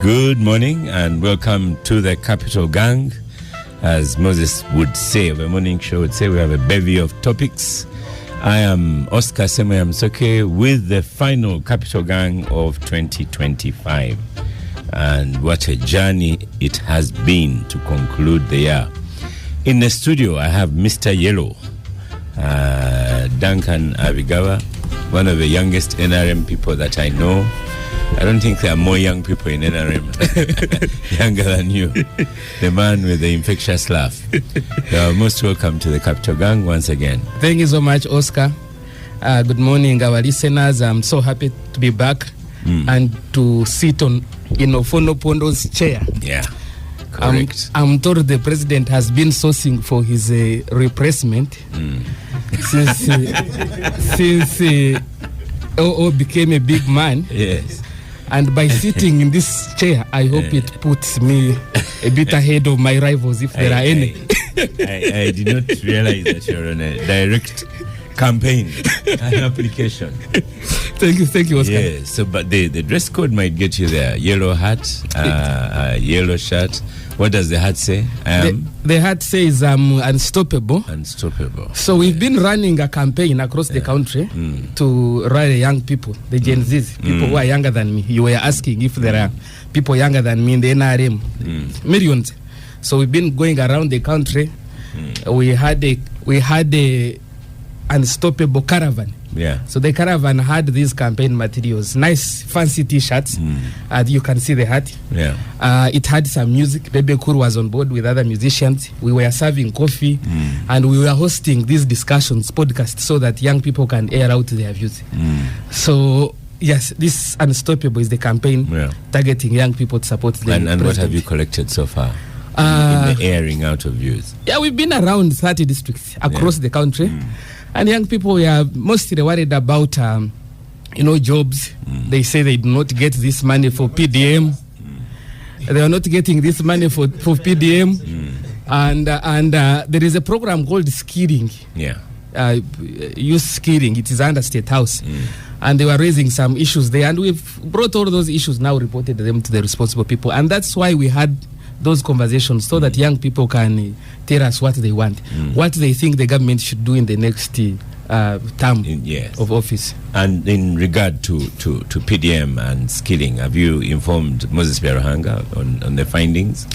Good morning and welcome to the Capital Gang. As Moses would say, the morning show would say, we have a bevy of topics. I am Oscar Semoyamsoke with the final Capital Gang of 2025. And what a journey it has been to conclude the year. In the studio, I have Mr. Yellow, Duncan Abigawa, one of the youngest NRM people that I know. I don't think there are more young people in NRM younger than you. The man with the infectious laugh. You are most welcome to the Capital Gang once again. Thank you so much, Oscar. Good morning, our listeners. I'm so happy to be back and to sit in Ofono Pondo's chair. Yeah, correct. I'm told the president has been sourcing for his replacement since OO became a big man. Yes. And by sitting in this chair, I hope it puts me a bit ahead of my rivals, if there are any. I did not realize that you're on a direct campaign, an application. Thank you, Oscar. Yes, so, but the dress code might get you there. Yellow hat, yellow shirt. What does the hat say? The hat says unstoppable. Unstoppable. So we've been running a campaign across the country to rally young people, the Gen Zs, people who are younger than me. You were asking if there are people younger than me in the NRM. Millions. So we've been going around the country. We had a unstoppable caravan. Yeah. So the caravan had these campaign materials, nice fancy T-shirts. You can see the hat. Yeah. It had some music. Bebe Kur was on board with other musicians. We were serving coffee, and we were hosting these discussions, podcasts, so that young people can air out their views. So yes, this Unstoppable is the campaign targeting young people to support them. And what have you collected so far in the airing out of views? Yeah, we've been around 30 districts across the country. And young people are mostly worried about, jobs. They say they do not get this money for PDM. They are not getting this money for PDM. And there is a program called skilling. Yeah. Youth skilling. It is under State House. And they were raising some issues there. And we've brought all those issues now, reported them to the responsible people. And that's why we had those conversations, so that young people can tell us what they want, what they think the government should do in the next term of office. And in regard to PDM and skilling, have you informed Moses Biarahanga on the findings?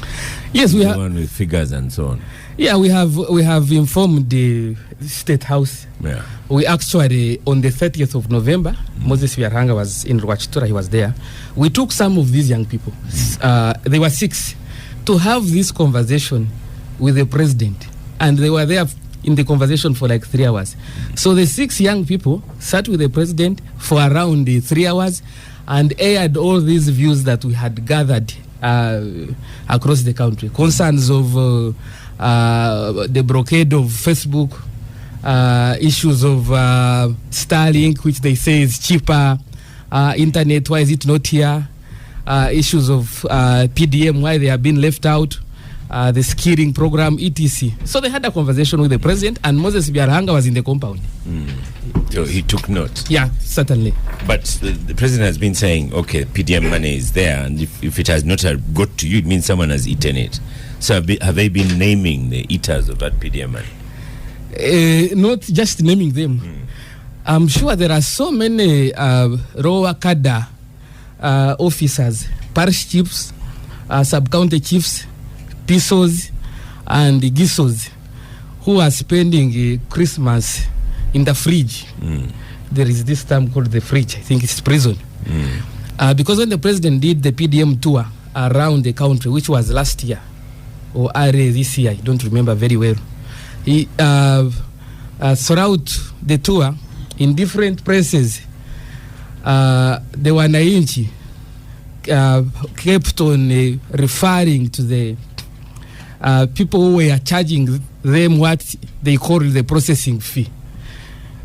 Yes, we have. One with figures and so on. Yeah, we have informed the State House. Yeah. We actually, on the 30th of November, Moses Biarahanga was in Rwachitura, he was there. We took some of these young people, they were 6, to have this conversation with the president, and they were there in the conversation for like 3 hours. So the 6 young people sat with the president for around 3 hours and aired all these views that we had gathered across the country. Concerns of the blockade of Facebook, issues of Starlink, which they say is cheaper, internet, why is it not here? Issues of PDM, why they have been left out, the skilling program, etc. So they had a conversation with the president, and Moses Biarahanga was in the compound. So he took note. Yeah, certainly. But the president has been saying, okay, PDM money is there, and if it has not got to you, it means someone has eaten it. So have they been naming the eaters of that PDM money? Not just naming them. I'm sure there are so many raw cadre officers, parish chiefs, sub-county chiefs, PISOs, and GISOs who are spending Christmas in the fridge. There is this term called the fridge. I think it's prison. Because when the president did the PDM tour around the country, which was last year, or this year, I don't remember very well, he throughout the tour, in different places, the Wananchi kept on referring to the people who were charging them what they call the processing fee.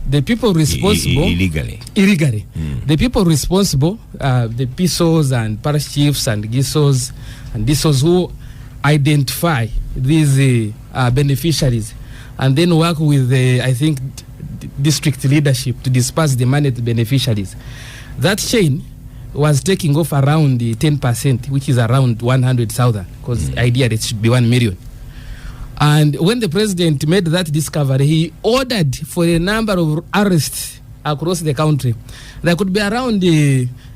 The people responsible illegally. The people responsible, the PISOs and parish chiefs and GISOs and DISOs who identify these beneficiaries and then work with the, I think, district leadership to disperse the money to beneficiaries. That chain was taking off around 10%, which is around 100,000, because ideally it should be 1 million. And when the president made that discovery, he ordered for a number of arrests across the country. There could be around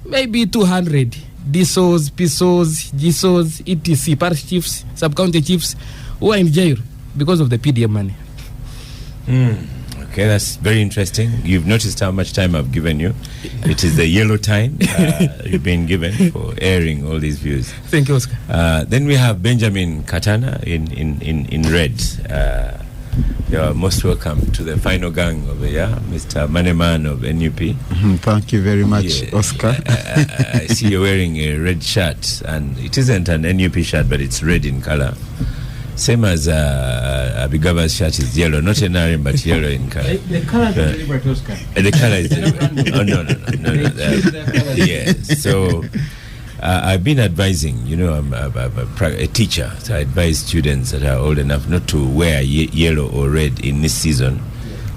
maybe 200 DSOs, PSOs, GSOs, etc., parish chiefs, sub-county chiefs who are in jail because of the PDM money. Okay, that's very interesting. You've noticed how much time I've given you. It is the yellow time you've been given for airing all these views. Thank you, Oscar. Then we have Benjamin Katana in red. You are most welcome to the final gang of the year, Mr. Maneman of NUP. Thank you very much, Oscar. I see you're wearing a red shirt, and it isn't an NUP shirt, but it's red in color. Same as Abigaba's shirt is yellow, not NRM, but yellow in color. The color is deliberate, Oscar. The color is deliberate. Oh, no. Yeah, so I've been advising, I'm a teacher, so I advise students that are old enough not to wear yellow or red in this season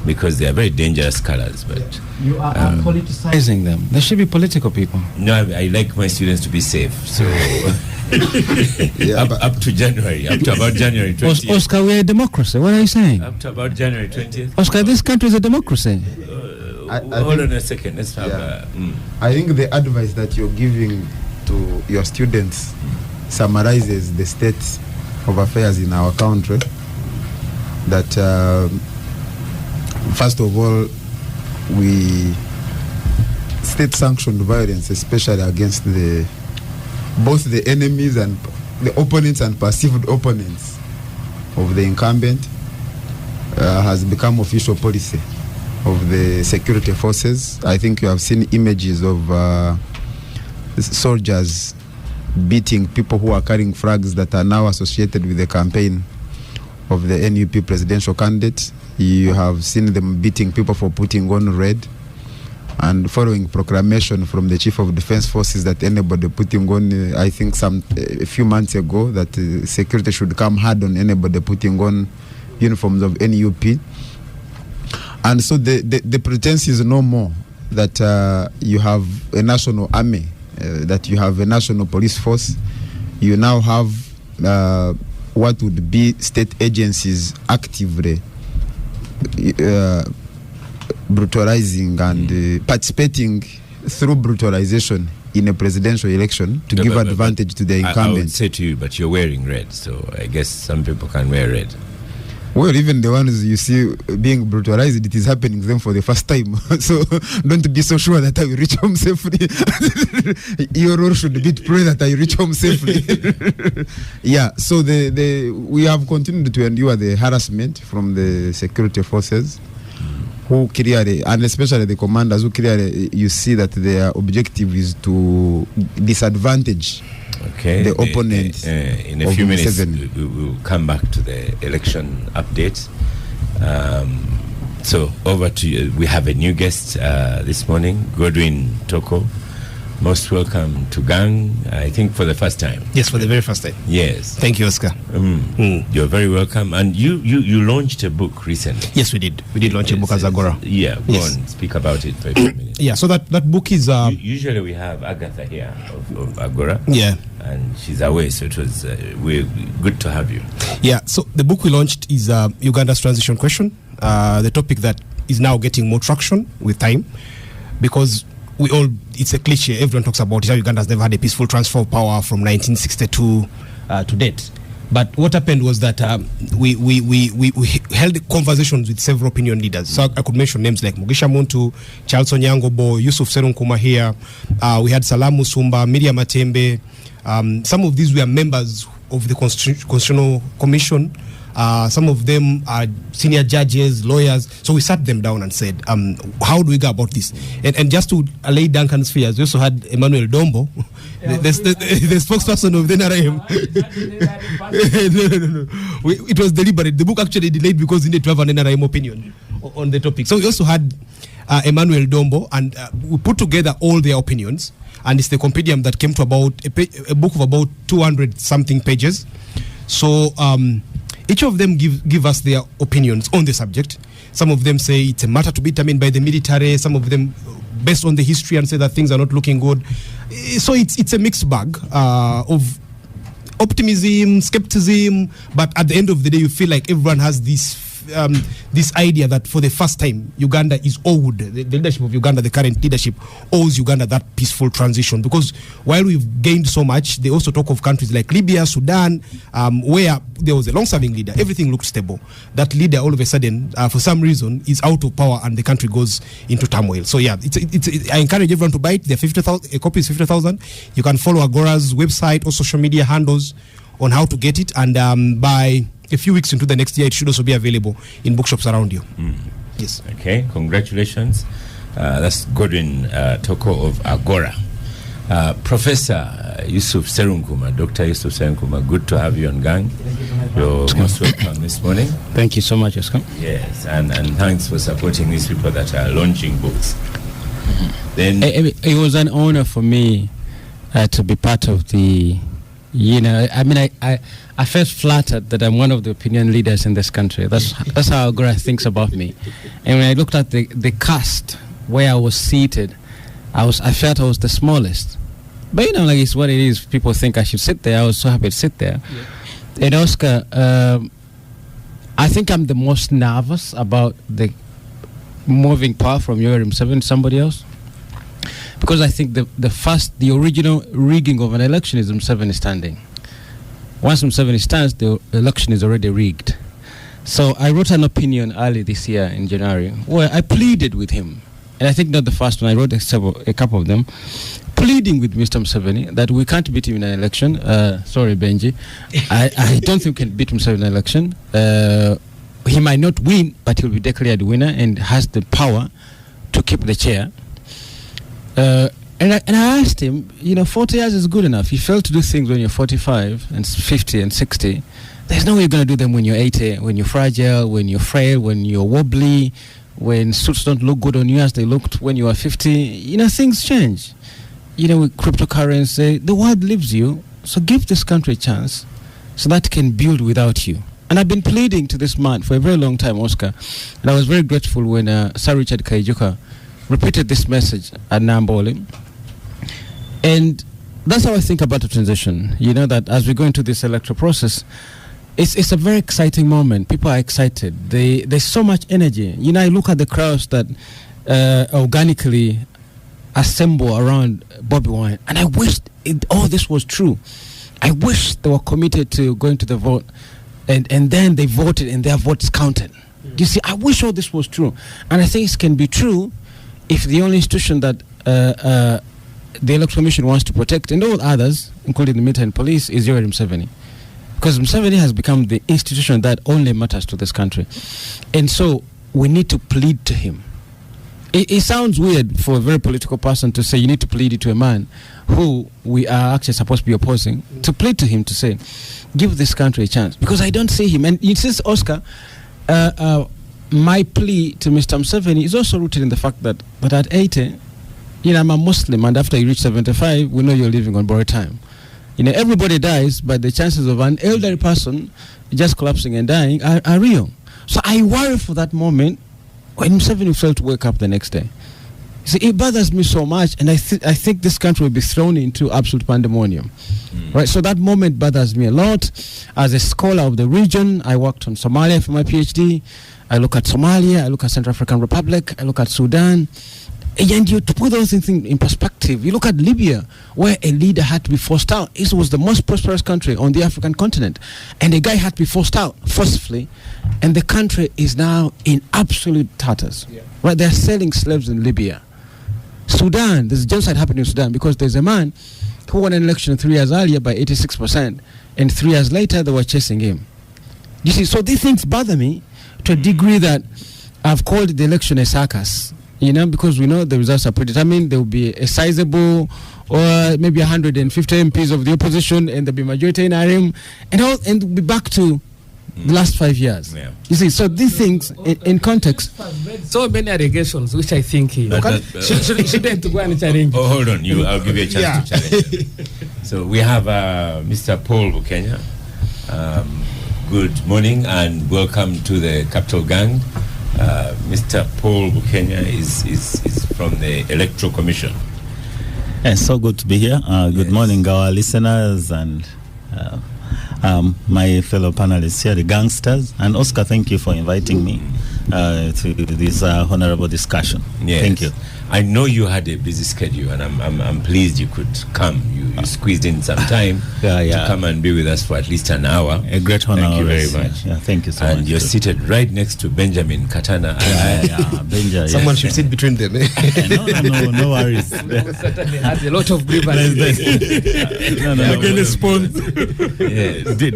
because they are very dangerous colors. But you are politicizing them. They should be political people. No, I like my students to be safe, so... up to January, up to about January 20th. Oscar, we're a democracy. What are you saying? Up to about January 20th. Oscar, this country is a democracy. Hold on a second. Let's have I think the advice that you're giving to your students summarizes the state of affairs in our country. That first of all, we state-sanctioned violence, especially against both the enemies and the opponents and perceived opponents of the incumbent, has become official policy of the security forces. I think you have seen images of soldiers beating people who are carrying flags that are now associated with the campaign of the NUP presidential candidate. You have seen them beating people for putting on red. And following proclamation from the Chief of Defense Forces that anybody putting on, I think a few months ago, that security should come hard on anybody putting on uniforms of NUP. And so the pretense is no more that you have a national army, that you have a national police force. You now have what would be state agencies actively brutalizing and participating through brutalization in a presidential election to give advantage to the incumbent. I would say to you, but you're wearing red, so I guess some people can wear red. Well, even the ones you see being brutalized, it is happening to them for the first time. So don't be so sure that I will reach home safely. Your role should be to pray that I reach home safely. Yeah, so we have continued to endure the harassment from the security forces, who clearly, and especially the commanders, who clearly you see that their objective is to disadvantage the opponent. In a few minutes, we will come back to the election update. So over to you. We have a new guest this morning, Godwin Toko. Most welcome to Gang, I think for the first time. Yes, for the very first time. Yes. Thank you, Oscar. You're very welcome. And you launched a book recently. Yes, we did. We did launch a book as Agora. Yeah, go on, speak about it for a few minutes. Yeah, so that book is... Usually we have Agatha here of Agora. Yeah. And she's away, so it was we're good to have you. Yeah, so the book we launched is Uganda's transition question, the topic that is now getting more traction with time, because it's a cliche, everyone talks about it, how Uganda's never had a peaceful transfer of power from 1962 to date. But what happened was that we held conversations with several opinion leaders. So I could mention names like Mugisha Muntu, Charles Onyangobo, Yusuf Serunkuma here. We had Salamu Sumba, Miriam Matembe. Some of these were members of the Constitutional Commission. Some of them are senior judges, lawyers. So we sat them down and said, how do we go about this? And just to allay Duncan's fears, we also had Emmanuel Dombo, the spokesperson of the NRM. No. It was deliberate. The book actually delayed because we needed to have an NRM opinion on the topic. So we also had Emmanuel Dombo, and we put together all their opinions. And it's the compendium that came to about a book of about 200 something pages. So each of them give us their opinions on the subject. Some of them say it's a matter to be determined by the military. Some of them based on the history and say that things are not looking good. So it's a mixed bag of optimism, skepticism, but at the end of the day, you feel like everyone has this idea that for the first time, Uganda is owed, the leadership of Uganda, the current leadership, owes Uganda that peaceful transition. Because while we've gained so much, they also talk of countries like Libya, Sudan, where there was a long-serving leader, everything looked stable. That leader, all of a sudden, for some reason, is out of power and the country goes into turmoil. So yeah, I encourage everyone to buy it. They're 50,000. A copy is 50,000. You can follow Agora's website or social media handles on how to get it, and by a few weeks into the next year, it should also be available in bookshops around you. Yes. Okay, congratulations. That's Godwin Toko of Agora. Professor Yusuf Serunkuma, Dr. Yusuf Serunkuma, good to have you on Gang. You're most welcome this morning. Thank you so much, Oscar. Yes, and thanks for supporting these people that are launching books. Then it was an honor for me to be part of the, I felt flattered that I'm one of the opinion leaders in this country. That's how Agora thinks about me. And when I looked at the cast where I was seated, I felt I was the smallest. But it's what it is. People think I should sit there. I was so happy to sit there. Yeah. And Oscar, I think I'm the most nervous about the moving power from Yoweri Museveni to somebody else. Because I think the original rigging of an election is Museveni standing. Once Museveni stands, the election is already rigged. So I wrote an opinion early this year in January where I pleaded with him, and I think not the first one, I wrote a couple of them, pleading with Mr. Museveni that we can't beat him in an election. Sorry, Benji. I don't think we can beat Museveni in an election. He might not win, but he'll be declared winner and has the power to keep the chair. And I asked him, 40 years is good enough. You fail to do things when you're 45 and 50 and 60. There's no way you're going to do them when you're 80, when you're fragile, when you're frail, when you're wobbly, when suits don't look good on you as they looked when you were 50. Things change. With cryptocurrency, the world leaves you. So give this country a chance so that it can build without you. And I've been pleading to this man for a very long time, Oscar. And I was very grateful when Sir Richard Kaijuka repeated this message at Nambole. And that's how I think about the transition. That as we go into this electoral process, it's a very exciting moment. People are excited. There's so much energy. I look at the crowds that organically assemble around Bobby Wine, and I wish all this was true. I wish they were committed to going to the vote, and then they voted and their votes counted. You see, I wish all this was true. And I think it can be true if the only institution that the Electoral Commission wants to protect, and all others, including the military and police, is Yoweri Museveni. Because Museveni has become the institution that only matters to this country. And so we need to plead to him. It sounds weird for a very political person to say you need to plead it to a man who we are actually supposed to be opposing, to plead to him to say, give this country a chance. Because I don't see him. And it says, Oscar, my plea to Mr. Museveni is also rooted in the fact that at 80, I'm a Muslim, and after you reach 75, we know you're living on borrowed time. Everybody dies, but the chances of an elderly person just collapsing and dying are real. So I worry for that moment when Museveni failed to wake up the next day. See, it bothers me so much, and I think this country will be thrown into absolute pandemonium. Right? So that moment bothers me a lot. As a scholar of the region, I worked on Somalia for my PhD. I look at Somalia, I look at Central African Republic, I look at Sudan. And to put those things in perspective, you look at Libya, where a leader had to be forced out. It was the most prosperous country on the African continent. And a guy had to be forced out forcibly. And the country is now in absolute tatters. Yeah. Right? They're selling slaves in Libya. Sudan, there's genocide happening in Sudan because there's a man who won an election 3 years earlier by 86%. And 3 years later, they were chasing him. You see, so these things bother me to a degree that I've called the election a circus. Because we know the results are predetermined. There will be a sizable or maybe 150 MPs of the opposition, and there'll be majority in RM, and we'll be back to the last 5 years. Yeah. You see, so these things in context. So many allegations, which I think shouldn't go and challenge. Oh, hold on, I'll give you a chance to challenge. So we have Mr. Paul Bukenya. Good morning and welcome to the Capital Gang. Mr. Paul Bukenya is from the Electoral Commission. It's so good to be here. Good morning, our listeners and my fellow panelists here, the gangsters. And Oscar, thank you for inviting me to this honorable discussion. Yes. Thank you. I know you had a busy schedule, and I'm pleased you could come. You squeezed in some time to come and be with us for at least an hour. A great honor. Thank you very much. Yeah, thank you so much. And you're seated right next to Benjamin Katana. Benja. Someone should sit between them. No worries. Certainly has a lot of grievances.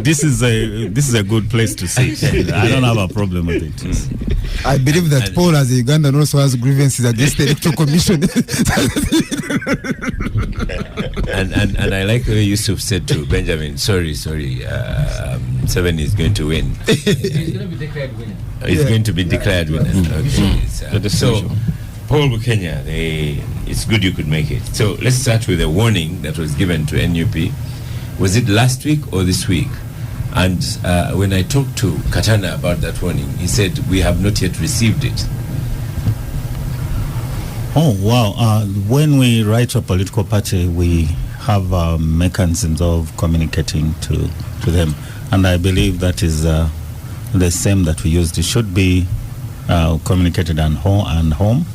This is a good place to sit. I don't have a problem with it. I believe that Paul, as a Ugandan, also has grievances against the Electoral Commission. and I like the way Yusuf said to Benjamin, sorry, 7 is going to win. He's going to be declared winner. It's going to be declared winner. Okay. So, Paul Bukenya, it's good you could make it. So let's start with a warning that was given to NUP. Was it last week or this week? And when I talked to Katana about that warning, he said, we have not yet received it. Oh, wow. When we write to a political party, we have mechanisms of communicating to them. And I believe that is the same that we used. It should be communicated at home.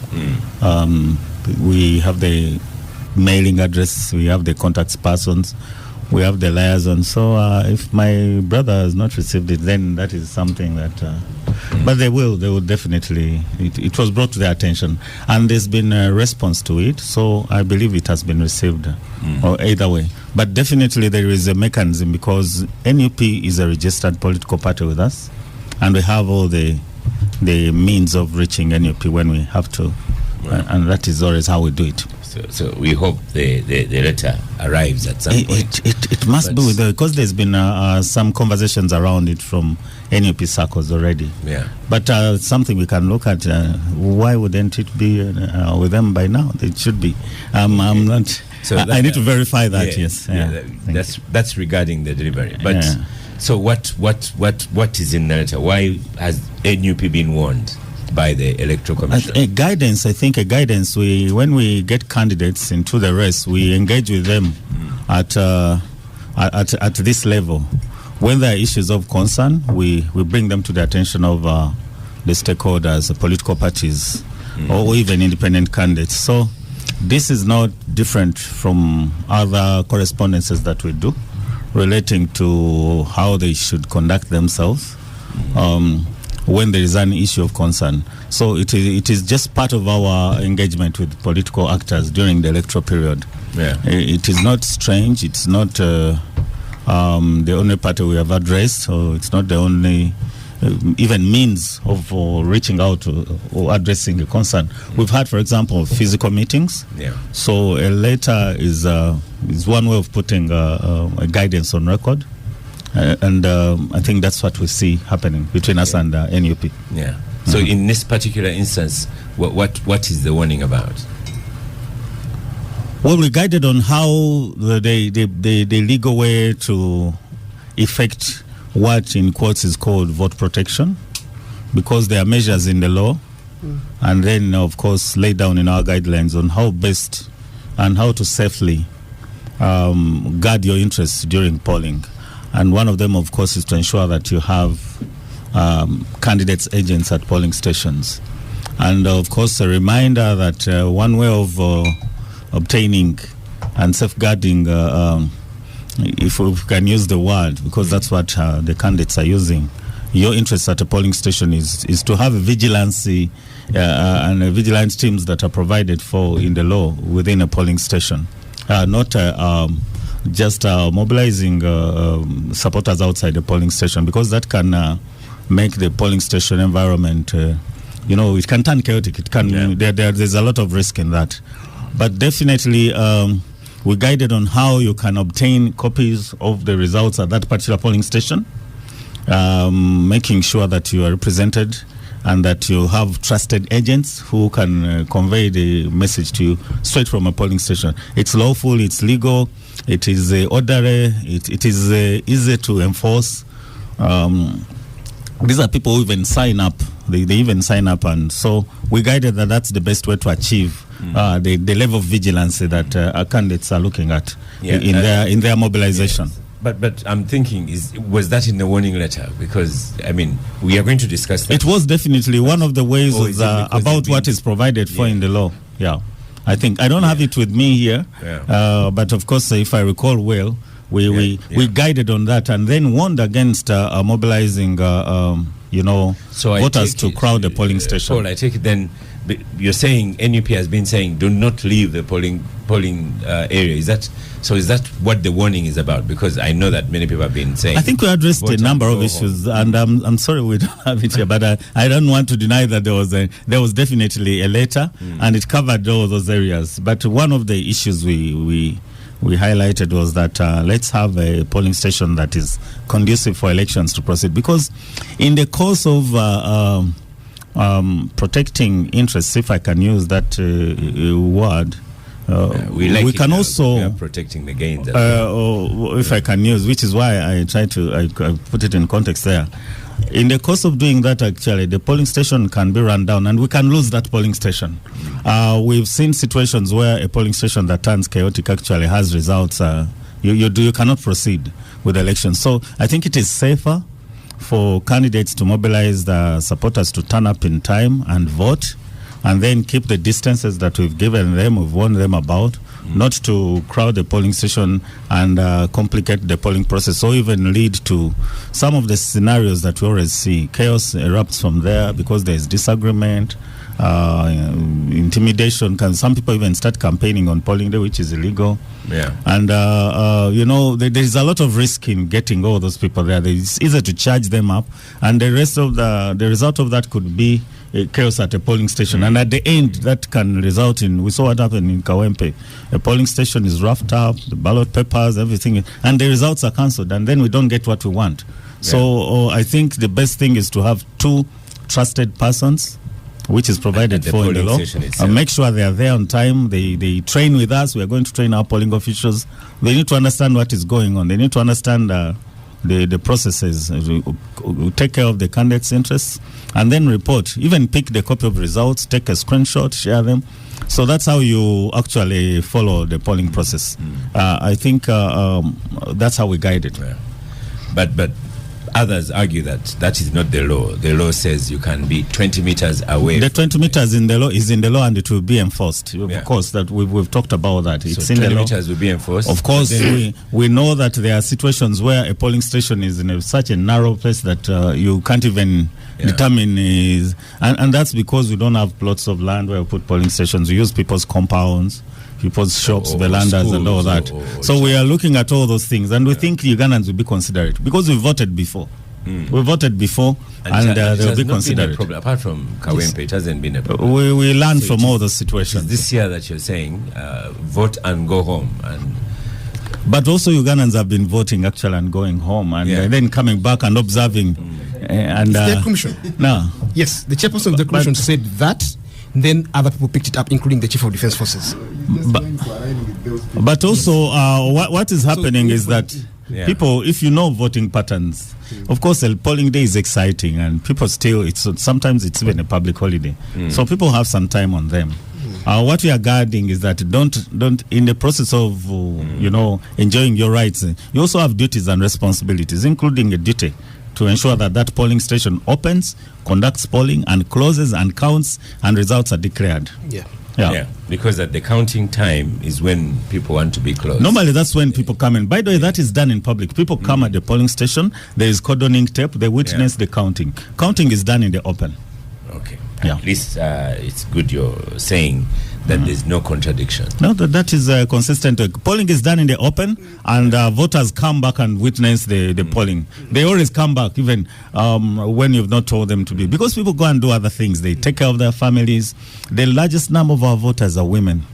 We have the mailing address, we have the contact persons, we have the liaison. So if my brother has not received it, then that is something that... But they will definitely. It was brought to their attention, and there's been a response to it. So I believe it has been received, or either way. But definitely there is a mechanism, because NUP is a registered political party with us, and we have all the means of reaching NUP when we have to, and that is always how we do it. So we hope the letter arrives at some point. It must be because there's been some conversations around it from NUP circles already. Yeah. But something we can look at. Why wouldn't it be with them by now? It should be. I'm not. So I need to verify that. Yes. That's regarding the delivery. But so what is in the letter? Why has NUP been warned by the Electoral Commission? A guidance. When we get candidates into the race, we engage with them at this level. When there are issues of concern, we bring them to the attention of the stakeholders, the political parties, or even independent candidates. So this is not different from other correspondences that we do relating to how they should conduct themselves when there is an issue of concern. So it is just part of our engagement with political actors during the electoral period. Yeah. It is not strange. It's not the only party we have addressed, so it's not the only even means of reaching out or addressing a concern. We've had, for example, physical meetings. Yeah. So a letter is one way of putting a guidance on record. And I think that's what we see happening between us and NUP. Yeah. So in this particular instance, what is the warning about? Well, we guided on how the legal way to effect what in quotes is called vote protection, because there are measures in the law, and then of course laid down in our guidelines on how best and how to safely guard your interests during polling. And one of them, of course, is to ensure that you have candidates' agents at polling stations. And, of course, a reminder that one way of obtaining and safeguarding, if we can use the word, because that's what the candidates are using, your interest at a polling station is to have a vigilancy and vigilance teams that are provided for in the law within a polling station, not just mobilizing supporters outside the polling station, because that can make the polling station environment, it can turn chaotic. It can. There's a lot of risk in that. But definitely, we guided on how you can obtain copies of the results at that particular polling station, making sure that you are represented and that you have trusted agents who can convey the message to you straight from a polling station. It's lawful, it's legal, it is orderly, it is easy to enforce. These are people who even sign up. They even sign up, and so we guided that that's the best way to achieve the level of vigilance that our candidates are looking at in their mobilization. Yes. But I'm thinking, was that in the warning letter? Because, I mean, we are going to discuss that. It was definitely one of the ways about what is provided for in the law. Yeah. I think, I don't have it with me here, but of course, if I recall well, we guided on that and then warned against mobilizing, voters to crowd the polling station. Paul, I take it then, you're saying NUP has been saying do not leave the polling area. Is that what the warning is about? Because I know that many people have been saying. I think we addressed a number of issues, and I'm sorry we don't have it here, but I don't want to deny that there was definitely a letter, and it covered all those areas. But one of the issues we highlighted was that let's have a polling station that is conducive for elections to proceed, because in the course of protecting interests, if I can use that word, we can also protecting the gains. If I can use, which is why I try to I put it in context there. In the course of doing that, actually, the polling station can be run down, and we can lose that polling station. We've seen situations where a polling station that turns chaotic actually has results. You cannot proceed with elections. So I think it is safer for candidates to mobilize the supporters to turn up in time and vote, and then keep the distances that we've given them, we've warned them about, not to crowd the polling station and complicate the polling process, or even lead to some of the scenarios that we always see. Chaos erupts from there because there's disagreement, intimidation. Some people even start campaigning on polling day, which is illegal. And there's a lot of risk in getting all those people there. It's easier to charge them up, and the result of that could be chaos at a polling station. And at the end, that can result in, we saw what happened in Kawempe. A polling station is roughed up, the ballot papers, everything, and the results are cancelled, and then we don't get what we want. So I think the best thing is to have two trusted persons, which is provided for in the law, and make sure they are there on time. They train with us. We are going to train our polling officials. They need to understand what is going on. They need to understand the processes, take care of the candidates' interests, and then report. Even pick the copy of results, take a screenshot, share them. So that's how you actually follow the polling process. I think that's how we guide it. But others argue that is not the law. The law says you can be 20 meters away. The 20 meters in the law is in the law, and it will be enforced. Of course, that we've talked about that. It's in the law. 20 meters will be enforced. Of course, we know that there are situations where a polling station is in such a narrow place that you can't even determine and that's because we don't have plots of land where we put polling stations. We use people's compounds, people's shops, verandas, and all that. So we are looking at all those things, and we think Ugandans will be considerate because we voted before. We voted before, and they will be considerate. Apart from Kawempe, it hasn't been a problem. We learn from all those situations. This year that you're saying, vote and go home. But also Ugandans have been voting actually and going home, and then coming back and observing. And the commission. No. Yes, the chairperson of the commission said that. Then other people picked it up, including the Chief of Defence Forces. But also, what is happening is that people, if you know voting patterns, of course, the polling day is exciting, and people still, sometimes it's even a public holiday. So people have some time on them. What we are guarding is that don't in the process of enjoying your rights, you also have duties and responsibilities, including a duty to ensure that polling station opens, conducts polling, and closes and counts, and results are declared. Yeah, because at the counting time is when people want to be closed. Normally, that's when people come in. By the way, that is done in public. People come at the polling station. There is cordoning tape. They witness the counting. Counting is done in the open. Okay. At least it's good you're saying that there's no contradiction. No, that is consistent. Polling is done in the open, and voters come back and witness the polling. They always come back, even when you've not told them to be. Because people go and do other things. They take care of their families. The largest number of our voters are women.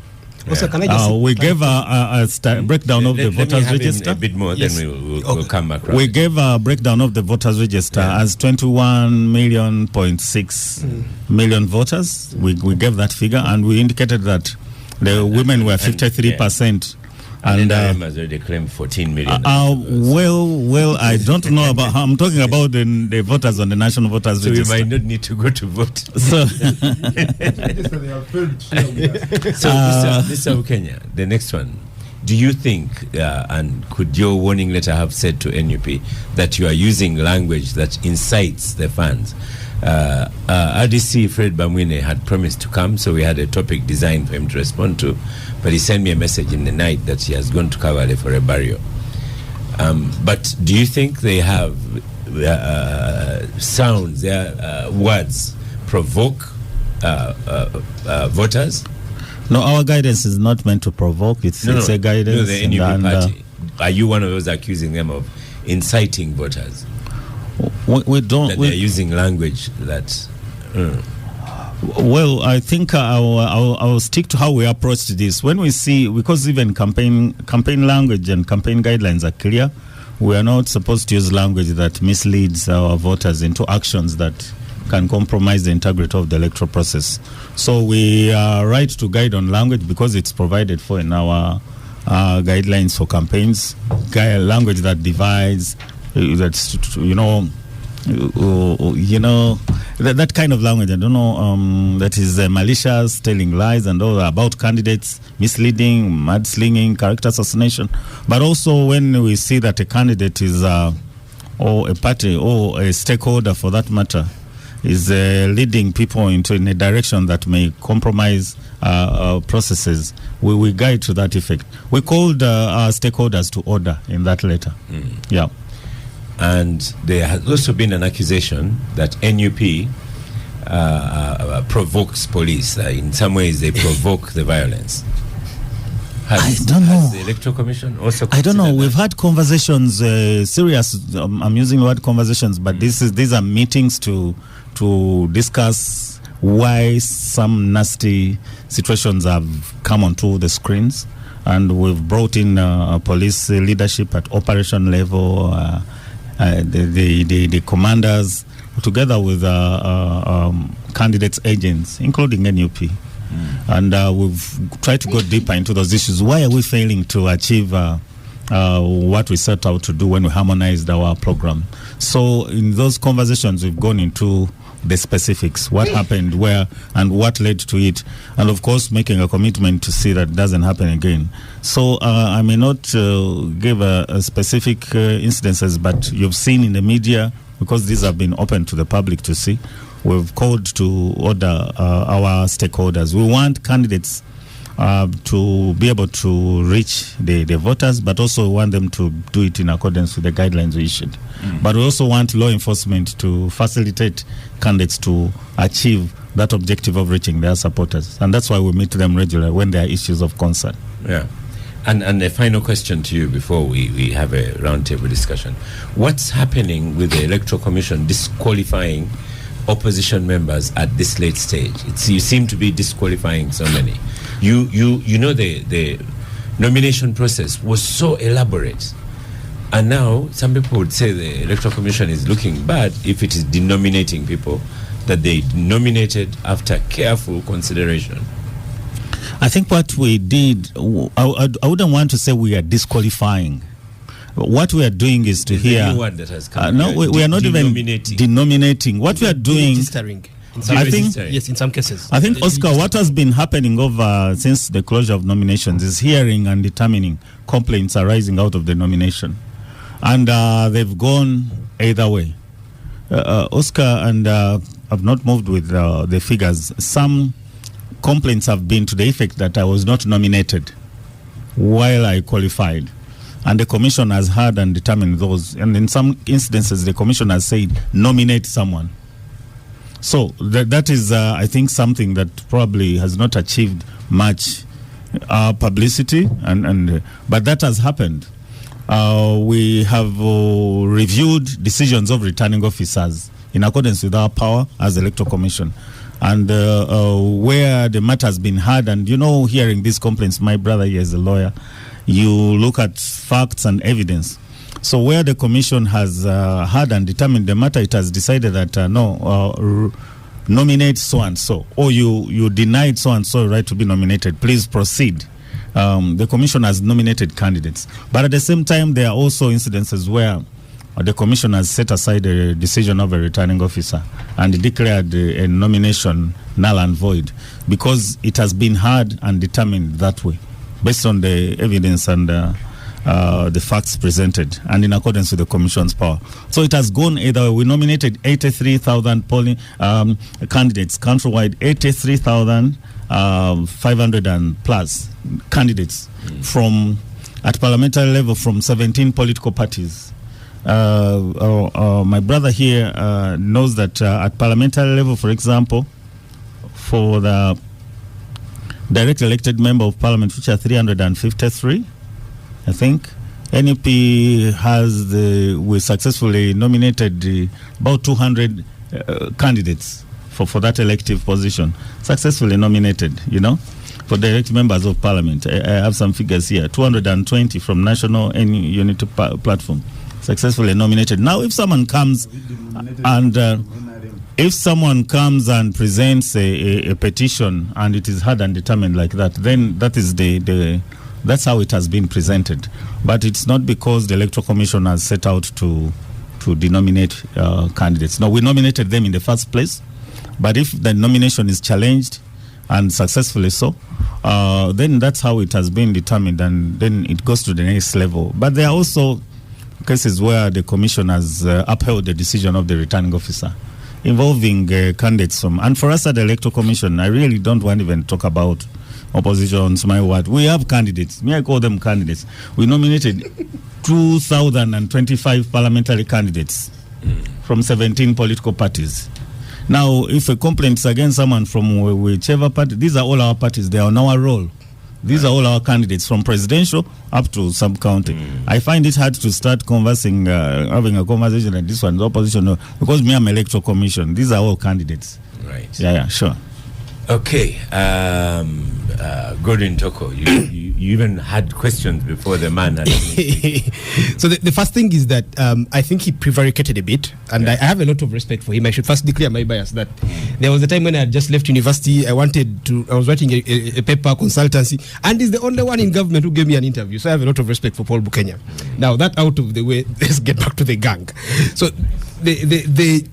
Also, can I just we gave a breakdown of the voters register. A bit more, then we'll come back. We gave a breakdown of the voters register as 21.6 million voters. We gave that figure, and we indicated that the women were 53% And NRM has already claimed 14 million. Well, I don't know about. I'm talking about the voters on the national voters register. So we might not need to go to vote. So, Mr. Ukenya, the next one. Do you think, and could your warning letter have said to NUP that you are using language that incites the fans? RDC Fred Bamwine had promised to come, so we had a topic designed for him to respond to, but he sent me a message in the night that he has gone to Kavale for a burial. But do you think they have sounds, their words provoke voters? No, our guidance is not meant to provoke. It's a guidance. No, the NUP party. Are you one of those accusing them of inciting voters? We don't. That they're using language that. Well, I think I'll stick to how we approached this. When we see, because even campaign language and campaign guidelines are clear, we are not supposed to use language that misleads our voters into actions that can compromise the integrity of the electoral process. So we are right to guide on language because it's provided for in our guidelines for campaigns. Language that divides, that's that kind of language. I don't know, that is malicious, telling lies and all about candidates, misleading, mudslinging, character assassination. But also when we see that a candidate is or a party or a stakeholder for that matter is leading people in a direction that may compromise processes, we guide to that effect. We called our stakeholders to order in that letter. Yeah. And there has also been an accusation that NUP provokes police. In some ways, they provoke the violence. I don't know. Has the Electoral Commission also? I don't know. We've had conversations, serious. I'm using the word conversations, but these are meetings to discuss why some nasty situations have come onto the screens, and we've brought in police leadership at operation level, the commanders, together with candidates' agents, including NUP. And we've tried to go deeper into those issues. Why are we failing to achieve what we set out to do when we harmonized our program? So in those conversations, we've gone into the specifics, what happened, where, and what led to it, and of course making a commitment to see that it doesn't happen again. So I may not give a specific incidences, but you've seen in the media, because these have been open to the public to see, we've called to order our stakeholders. We want candidates to be able to reach the voters, but also want them to do it in accordance with the guidelines we issued. But we also want law enforcement to facilitate candidates to achieve that objective of reaching their supporters. And that's why we meet them regularly when there are issues of concern. Yeah. And a final question to you before we have a roundtable discussion. What's happening with the Electoral Commission disqualifying opposition members at this late stage? You seem to be disqualifying so many. You know the nomination process was so elaborate, and now some people would say the Electoral Commission is looking bad if it is denominating people that they nominated after careful consideration. I think what we did, I wouldn't want to say we are disqualifying. What we are doing is to hear. The new one that has come. No, we are not even denominating. What we are doing. Registering. I think, yes, in some cases. I think, Oscar, what has been happening over since the closure of nominations is hearing and determining complaints arising out of the nomination. And they've gone either way. Oscar and I've not moved with the figures. Some complaints have been to the effect that I was not nominated while I qualified. And the commission has heard and determined those. And in some instances, the commission has said, nominate someone. So that is, I think, something that probably has not achieved much publicity, but that has happened. We have reviewed decisions of returning officers in accordance with our power as Electoral Commission. And where the matter has been heard, and hearing these complaints, my brother here is a lawyer, you look at facts and evidence. So where the commission has heard and determined the matter, it has decided that nominate so-and-so, or you denied so-and-so right to be nominated, please proceed. the commission has nominated candidates. But at the same time, there are also incidences where the commission has set aside a decision of a returning officer and declared a nomination null and void because it has been heard and determined that way based on the evidence and the facts presented and in accordance with the commission's power. So it has gone either way. We nominated 83,000 polling candidates countrywide, 83,500 and plus candidates from at parliamentary level from 17 political parties. My brother here knows that at parliamentary level, for example, for the direct elected member of parliament, which are 353, I think, NUP we successfully nominated about 200 candidates for that elective position, successfully nominated, for direct members of parliament. I have some figures here, 220 from National Unity Platform, successfully nominated. Now, if someone comes and presents a petition and it is heard and determined like that, then that is that's how it has been presented. But it's not because the Electoral Commission has set out to denominate candidates. No, we nominated them in the first place. But if the nomination is challenged and successfully so, then that's how it has been determined, and then it goes to the next level. But there are also cases where the commission has upheld the decision of the returning officer involving candidates from. And for us at the Electoral Commission, I really don't want to even talk about oppositions, my word. We have candidates. I call them candidates. We nominated 2,025 parliamentary candidates from 17 political parties. Now, if a complaint is against someone from whichever party, these are all our parties. They are on our roll. These are all our candidates from presidential up to sub-county. I find it hard to start conversing, having a conversation like this one, the opposition, no, because I'm Electoral Commission. These are all candidates. Right. Yeah, sure. Okay. Gordon Toko, you even had questions before the man had So the first thing is that I think he prevaricated a bit, and I have a lot of respect for him. I should first declare my bias that there was a time when I had just left university. I was writing a paper consultancy, and he's the only one in government who gave me an interview. So I have a lot of respect for Paul Bukenya. Now that out of the way, let's get back to the gang. So the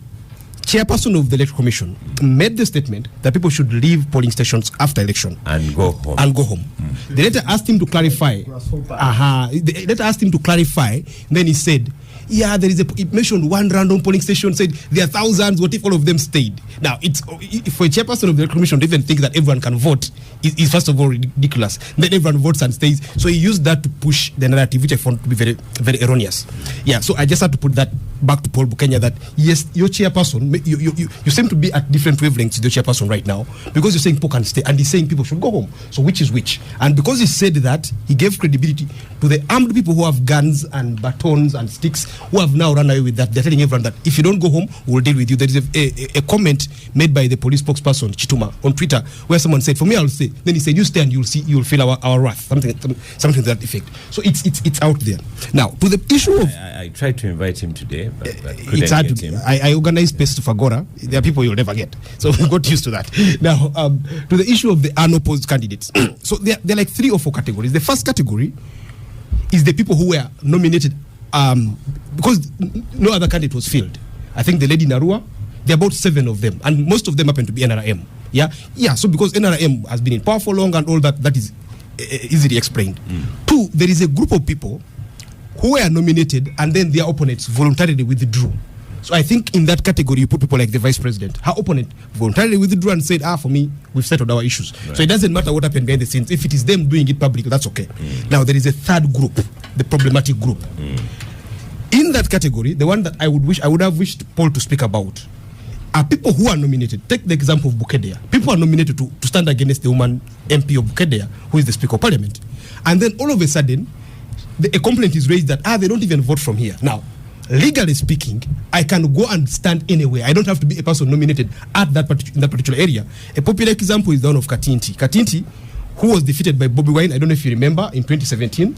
chairperson of the Electoral Commission made the statement that people should leave polling stations after election and go home. They later asked him to clarify. They later asked him to clarify. Then he said, "Yeah, it mentioned one random polling station. Said there are thousands. What if all of them stayed?" Now, it's for a chairperson of the Commission to even think that everyone can vote is first of all ridiculous. Then everyone votes and stays. So he used that to push the narrative, which I found to be very, very erroneous. Yeah. So I just had to put that back to Paul Bukenya that yes, your chairperson, you seem to be at different wavelengths with your chairperson right now, because you're saying people can stay and he's saying people should go home. So which is which? And because he said that, he gave credibility to the armed people who have guns and batons and sticks, who have now run away with that. They're telling everyone that if you don't go home, we'll deal with you. There is a comment made by the police spokesperson Chituma on Twitter where someone said, "For me, I'll stay." Then he said, "You stay and you'll feel our wrath." Something to that effect. So it's out there. Now to the issue of I tried to invite him today, but it's hard to. I organized space to Fagora. There are people you'll never get, so we got used to that. Now to the issue of the unopposed candidates. So there are like 3 or 4 categories. The first category is the people who were nominated because no other candidate was filled. I think the lady Narua, there are about 7 of them, and most of them happen to be NRM. Yeah. So because NRM has been in power for long and all that is easily explained. 2, there is a group of people who were nominated and then their opponents voluntarily withdrew. So I think in that category you put people like the vice president. Her opponent voluntarily withdrew and said, for me, we've settled our issues. Right. So it doesn't matter what happened behind the scenes. If it is them doing it publicly, that's okay. Now there is a third group, the problematic group. In that category, the one that I would have wished Paul to speak about are people who are nominated. Take the example of Bukedea. People are nominated to stand against the woman MP of Bukedea, who is the Speaker of Parliament. And then all of a sudden, a complaint is raised that they don't even vote from here. Now, legally speaking, I can go and stand anywhere. I don't have to be a person nominated at in that particular area. A popular example is the one of Katinti. Katinti, who was defeated by Bobby Wine, I don't know if you remember, in 2017,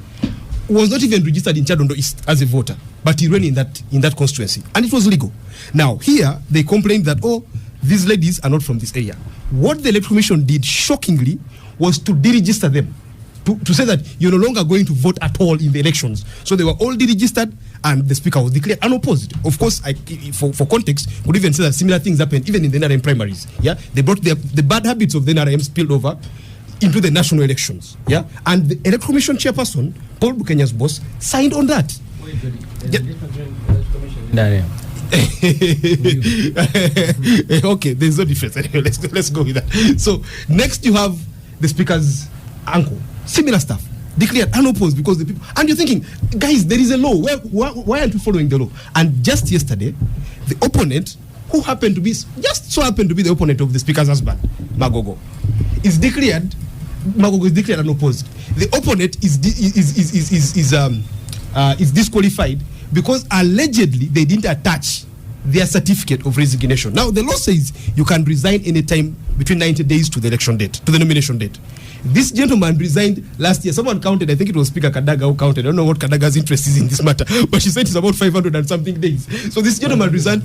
was not even registered in Chadondo East as a voter, but he ran in that constituency, and it was legal. Now, here, they complained that, these ladies are not from this area. What the Electoral Commission did, shockingly, was to deregister them to say that you're no longer going to vote at all in the elections. So they were all deregistered and the speaker was declared unopposed. Of course, for context, could even say that similar things happened even in the NRM primaries. Yeah, they brought the bad habits of the NRM spilled over into the national elections. Yeah, and the Electoral Commission chairperson, Paul Bukenya's boss, signed on that. Okay, there's no difference. Anyway, let's go with that. So next you have the speaker's uncle. Similar stuff. Declared unopposed because the people, and you're thinking, guys, there is a law. Why aren't you following the law? And just yesterday, the opponent, who happened to be the opponent of the speaker's husband, Magogo, is declared unopposed. The opponent is disqualified because allegedly they didn't attach their certificate of resignation. Now the law says you can resign anytime between 90 days to the election date, to the nomination date. This gentleman resigned last year. Someone counted, I think it was Speaker Kadaga who counted. I don't know what Kadaga's interest is in this matter, but she said it's about 500 and something days. So this gentleman resigned.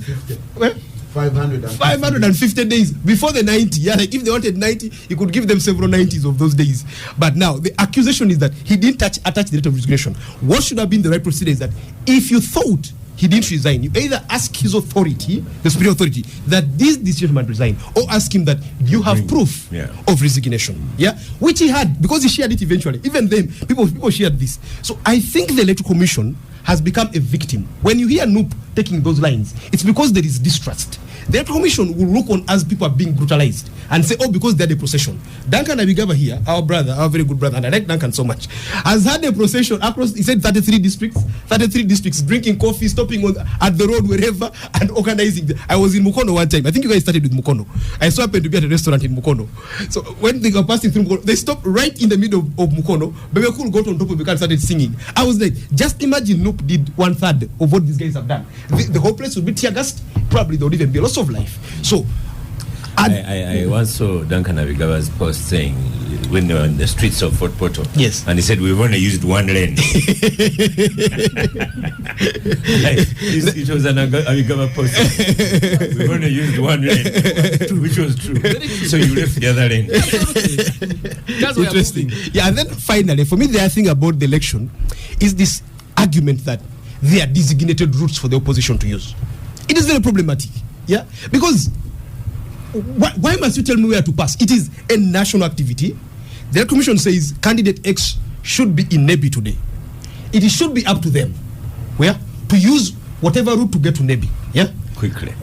Well, 550 days before the 90. Yeah, like if they wanted 90, he could give them several 90s of those days. But now the accusation is that he didn't attach the date of resignation. What should have been the right procedure is that if you thought he didn't resign, you either ask his authority, the superior authority, that this gentleman resigned, or ask him that you have proof of resignation. Yeah, which he had because he shared it eventually. Even then, people shared this. So I think the Electoral Commission has become a victim. When you hear NUP taking those lines, it's because there is distrust. The Electoral Commission will look on as people are being brutalized and say, oh, because they're the procession. Duncan Abigaba here, our brother, our very good brother, and I like Duncan so much, has had a procession across, he said 33 districts, drinking coffee, stopping at the road wherever, and organizing. I was in Mukono one time. I think you guys started with Mukono. I so happened to be at a restaurant in Mukono. So when they were passing through Mukono, they stopped right in the middle of Mukono. Bebe Cool got on top of the car and started singing. I was like, just imagine NUP did 1/3 of what these guys have done. The whole place would be tear gassed. Probably there would even be a loss of life. So I once saw Duncan Abigaba's post saying when they were in the streets of Fort Portal. Yes. And he said we've only used one lane. It was an Abigaba post. We've only used one lane, which was true. So you left the other lane. That's interesting. Yeah, and then finally, for me, the other thing about the election is this argument that there are designated routes for the opposition to use. It is very problematic. Yeah, because why must you tell me where to pass? It is a national activity. The Commission says candidate X should be in Nebi today. It should be up to them where to use whatever route to get to Nebi. Yeah, quickly,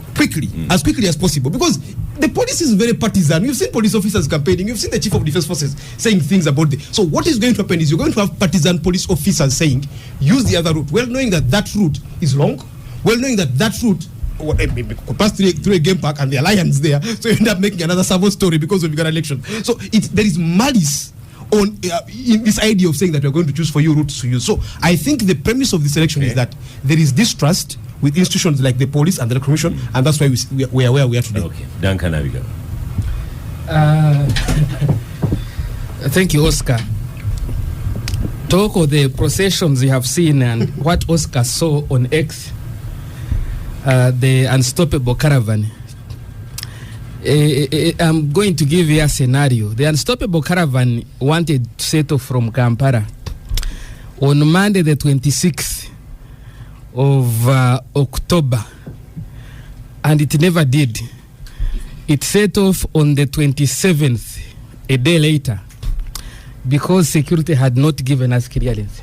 as quickly as possible. Because the police is very partisan. You've seen police officers campaigning. You've seen the Chief of Defense Forces saying things about the. So what is going to happen is you're going to have partisan police officers saying use the other route, well knowing that that route is long, well knowing that that route could pass through a game park and there are lions there, so you end up making another Savo story because of your election. So there is malice on in this idea of saying that we're going to choose for you routes to use. So I think the premise of this election is that there is distrust with institutions like the police and the Commission, and that's why we are where we are today. Okay, Duncan Abigail. Thank you, Oscar. Talk of the processions you have seen and what Oscar saw on X. The Unstoppable Caravan. I'm going to give you a scenario. The Unstoppable Caravan wanted to set off from Kampala on Monday the 26th of October, and it never did. It set off on the 27th, a day later, because security had not given us clearance.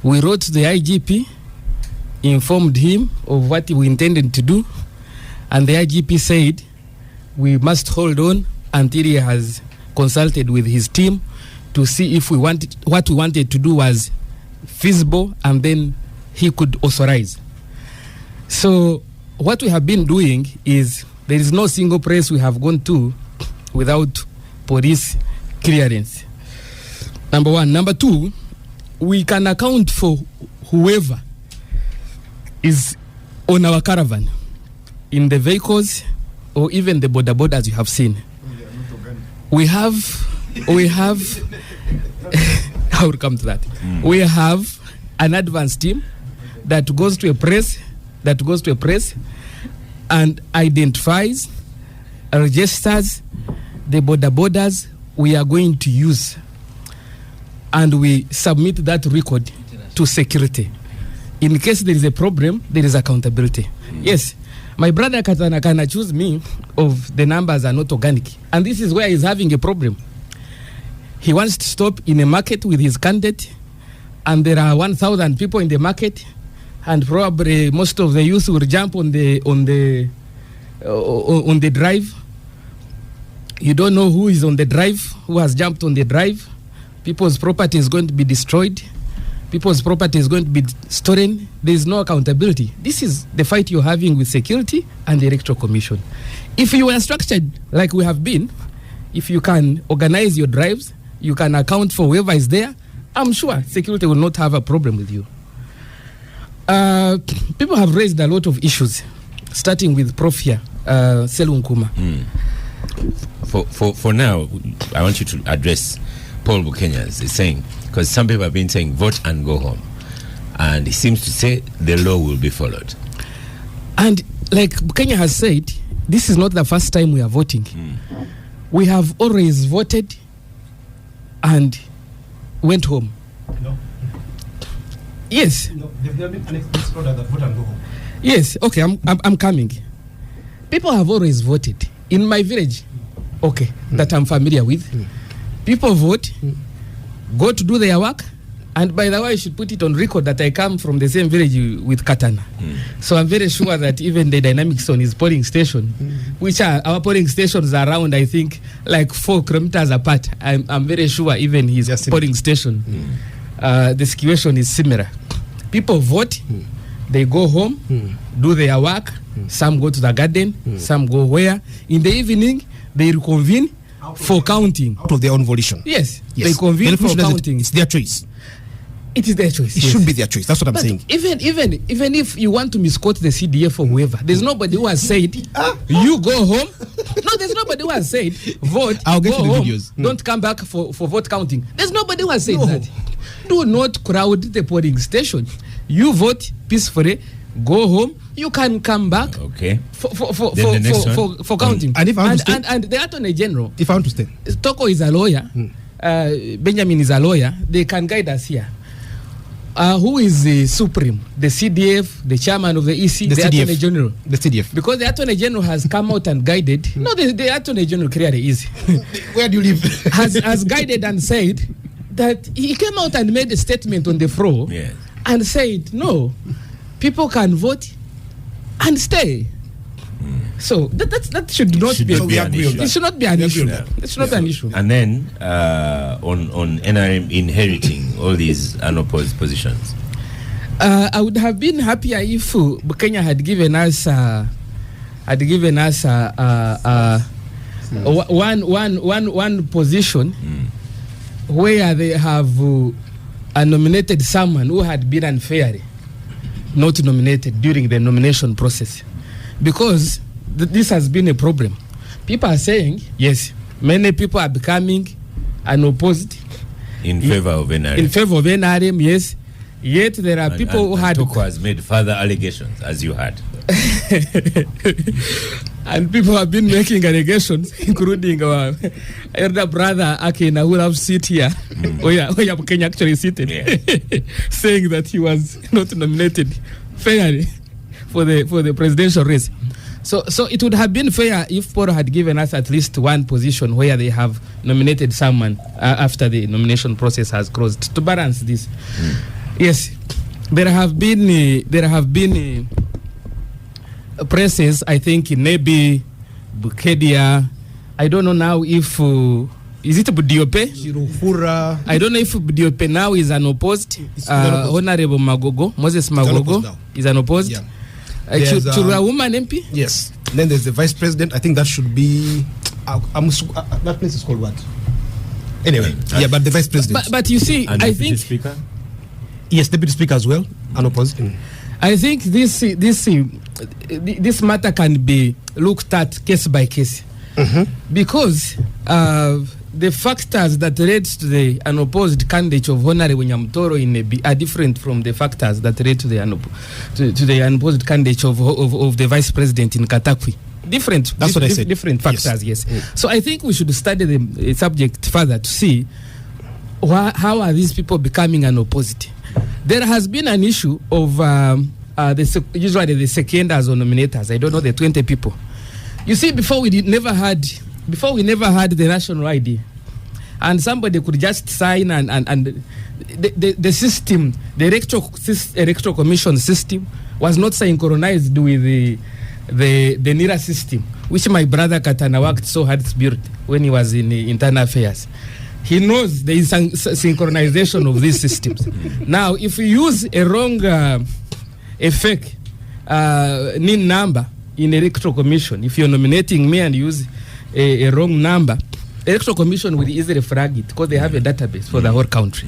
We wrote to the IGP, informed him of what we intended to do, and the IGP said we must hold on until he has consulted with his team to see if what we wanted to do was feasible, and then he could authorize. So what we have been doing is there is no single place we have gone to without police clearance. Number one. Number two, we can account for whoever is on our caravan, in the vehicles or even the border as you have seen. We have I will come to that. We have an advance team that goes to a press and identifies, registers the borders we are going to use and we submit that record to security. In case there is a problem, there is accountability. Yes, my brother Katana can accuse me of the numbers are not organic, and this is where he's having a problem. He wants to stop in a market with his candidate, and there are 1,000 people in the market, and probably most of the youth will jump on the drive. You don't know who is on the drive, who has jumped on the drive. People's property is going to be destroyed. People's property is going to be stolen. There is no accountability. This is the fight you're having with security and the Electoral Commission. If you are structured like we have been, if you can organize your drives, you can account for whoever is there, I'm sure security will not have a problem with you. People have raised a lot of issues, starting with Prof here, Selunkuma. For now, I want you to address Paul Bukenya's saying, because some people have been saying vote and go home, and he seems to say the law will be followed. And like Bukenya has said, this is not the first time we are voting. We have always voted and went home. No. Yes. No, they've never been annexed order that vote and go home. Yes. Okay, I'm coming. People have always voted in my village. Okay, that I'm familiar with. People vote, go to do their work, and by the way, I should put it on record that I come from the same village with Katana. So I'm very sure that even the dynamics on his polling station, which are our polling stations are around, I think, like 4 kilometers apart. I'm very sure even his polling station, the situation is similar. People vote, they go home, do their work. Some go to the garden, some go where. In the evening, they reconvene for counting. Out of their own volition. Yes. They convene for counting. It's their choice. It is their choice. It should be their choice. That's what I'm saying. Even if you want to misquote the CDF or whoever, there's nobody who has said you go home. No, there's nobody who has said vote. I'll get go to the home, videos. Don't come back for vote counting. There's nobody who has said that. Do not crowd the polling station. You vote peacefully. Go home. You can come back. Okay. For counting. And if I want to stay, and the Attorney General. if I want to stay, Toko is a lawyer. Benjamin is a lawyer. They can guide us here. Who is the Supreme? The CDF, the chairman of the EC, the CDF. Attorney General. the CDF. Because the Attorney General has come out and guided. No, the Attorney General clearly is. Where do you live? has guided and said that he came out and made a statement on the floor and said, no, people can vote and stay. So that should not be an issue. It should not be an issue. It should not be an issue. And then on NRM inheriting all these unopposed positions. I would have been happier if Bukenya had given us one position where they have nominated someone who had been unfairly not nominated during the nomination process, because this has been a problem. People are saying, yes, many people are becoming unopposed in favor of NRM. In favor of NRM, yes. Yet there are people who had... Toko has made further allegations, as you had. And people have been making allegations, including our elder brother Akena, who have sit here, where Kenya actually seated, saying that he was not nominated fairly for the presidential race. So it would have been fair if Poro had given us at least one position where they have nominated someone after the nomination process has closed to balance this. Yes, there have been presses, I think, in maybe Bukedia. I don't know now if is it Budiope? I don't know if Budiope now is unopposed. Honorable Moses Magogo is unopposed. Yeah. Chura woman MP? Yes. Then there's the vice president. I think that should be that place is called what? Anyway, but the vice president. But you see, and I Deputy think Speaker? Yes, deputy speaker as well, unopposed. I think this matter can be looked at case by case, because the factors that led to the unopposed candidate of Honorable Nyamtoro in Nebi are different from the factors that led to the unopposed candidate of the vice president in Katakwi. Different. That's what I said. Different factors. Yes. So I think we should study the subject further to see how are these people becoming an opposite? There has been an issue of usually the seconders or nominators. I don't know, the 20 people. You see, before we never had the national ID, and somebody could just sign and the system, the electoral commission system was not synchronized with the NIRA system, which my brother Katana worked so hard to build when he was in internal affairs. He knows there is synchronization of these systems. Now, if you use a wrong, a fake NIN number in electoral commission, if you're nominating me and use a wrong number, electoral commission will easily flag it because they have a database for the whole country.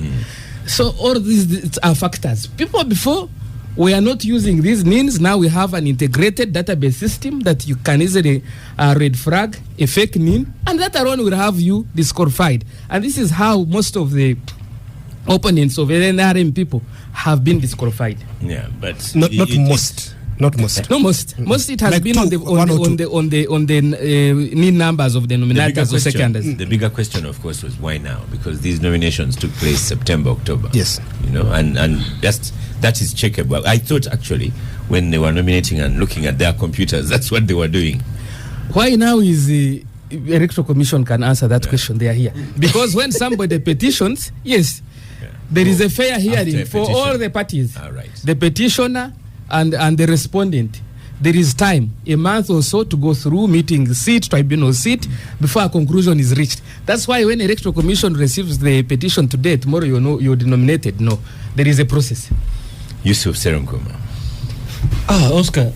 So all these are factors. People before, we are not using these NINs. Now we have an integrated database system that you can easily red flag a fake NIN, and that alone will have you disqualified. And this is how most of the opponents of NRM people have been disqualified. Yeah, but Not most. Most it has Like been two, on the NIN numbers of the nominators or seconders. The bigger question, of course, was why now? Because these nominations took place September, October. Yes. You know, and just that is checkable. I thought actually when they were nominating and looking at their computers, that's what they were doing. Why now is the electoral commission can answer that question? They are here because when somebody petitions, yes, there is a fair hearing for all the parties. Right. The petitioner and the respondent. There is time, a month or so, to go through meeting seat, tribunal seat, before a conclusion is reached. That's why when electoral commission receives the petition today, tomorrow you know you're denominated. No, there is a process. Yusuf Serunkuma. Oscar,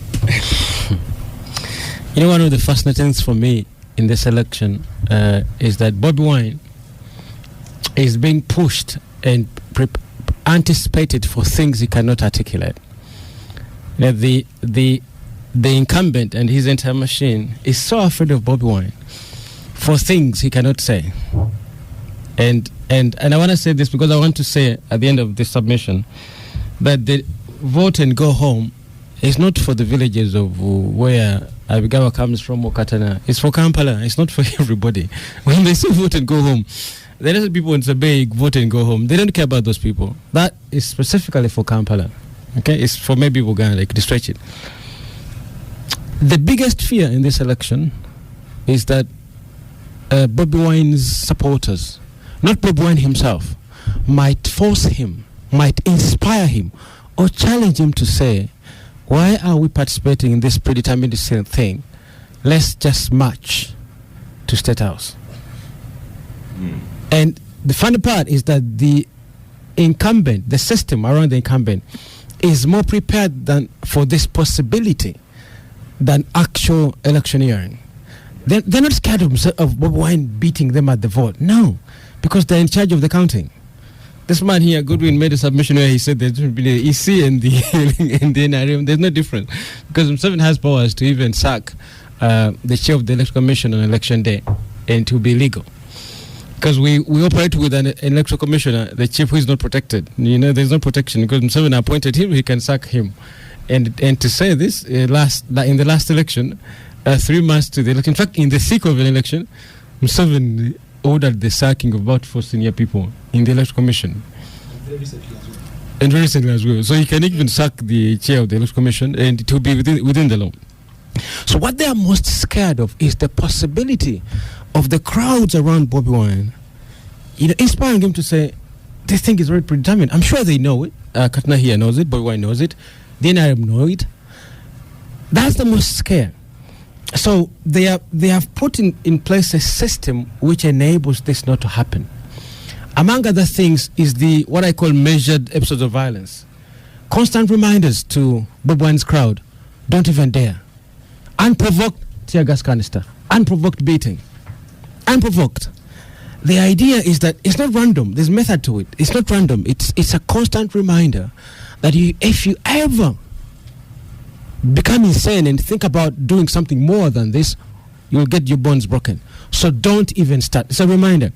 you know, one of the fascinating things for me in this election is that Bobi Wine is being pushed and anticipated for things he cannot articulate. The incumbent and his entire machine is so afraid of Bobi Wine for things he cannot say. And I want to say this because I want to say at the end of this submission that the vote and go home is not for the villages of where Abigawa comes from or Katana. It's for Kampala. It's not for everybody. When they say vote and go home, there are people in Sabay vote and go home. They don't care about those people. That is specifically for Kampala. Okay, it's for maybe Uganda, like to stretch it. The biggest fear in this election is that Bobi Wine's supporters, not Bobi Wine himself, might force him, might inspire him, or challenge him to say, why are we participating in this predetermined thing? Let's just march to State House. And the funny part is that the incumbent, the system around the incumbent, is more prepared than for this possibility than actual electioneering. They're not scared of Bobi Wine beating them at the vote. No, because they're in charge of the counting. This man here, Goodwin, made a submission where he said there's the EC and the NRM. There's no difference because Museveni has powers to even sack the chair of the electoral commission on election day, and to be legal. Because we operate with an electoral commissioner, the chief who is not protected. You know, there's no protection because Museveni appointed him, he can sack him. And to say this, in the last election, 3 months to the election, in fact, in the thick of an election, Museveni ordered the sacking of about 4 senior people in the electoral commission. And very recently as well. So he can even sack the chair of the electoral commission, and it will be within the law. So what they are most scared of is the possibility of the crowds around Bobi Wine, you know, inspiring him to say, this thing is already predetermined. I'm sure they know it. Katana here knows it. Bobi Wine knows it. The NRM know it. That's the most scare. So they have put in place a system which enables this not to happen. Among other things is what I call measured episodes of violence. Constant reminders to Bobi Wine's crowd, don't even dare. Unprovoked tear gas canister. Unprovoked beating. Unprovoked. The idea is that it's not random. There's method to it. It's not random. It's a constant reminder that if you ever become insane and think about doing something more than this, you'll get your bones broken. So don't even start. It's a reminder.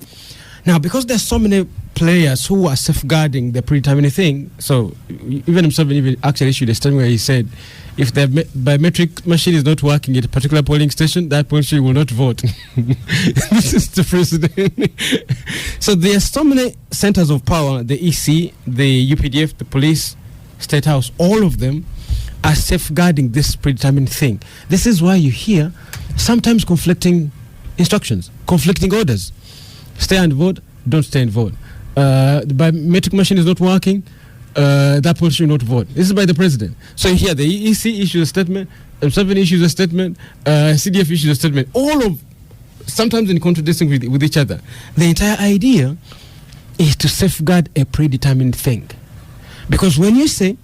Now, because there's so many players who are safeguarding the predetermined thing, so even himself even actually issued a statement where he said, if the biometric machine is not working at a particular polling station, that polling station will not vote. This is the president. So there are so many centers of power, the EC, the UPDF, the police, State House, all of them are safeguarding this predetermined thing. This is why you hear sometimes conflicting instructions, conflicting orders. Stay and vote, don't stay and vote. The biometric machine is not working, that person will not vote. This is by the president. So here the EC issues a statement, M7 issues a statement, CDF issues a statement, all of sometimes in contradiction with each other. The entire idea is to safeguard a predetermined thing. Because when you say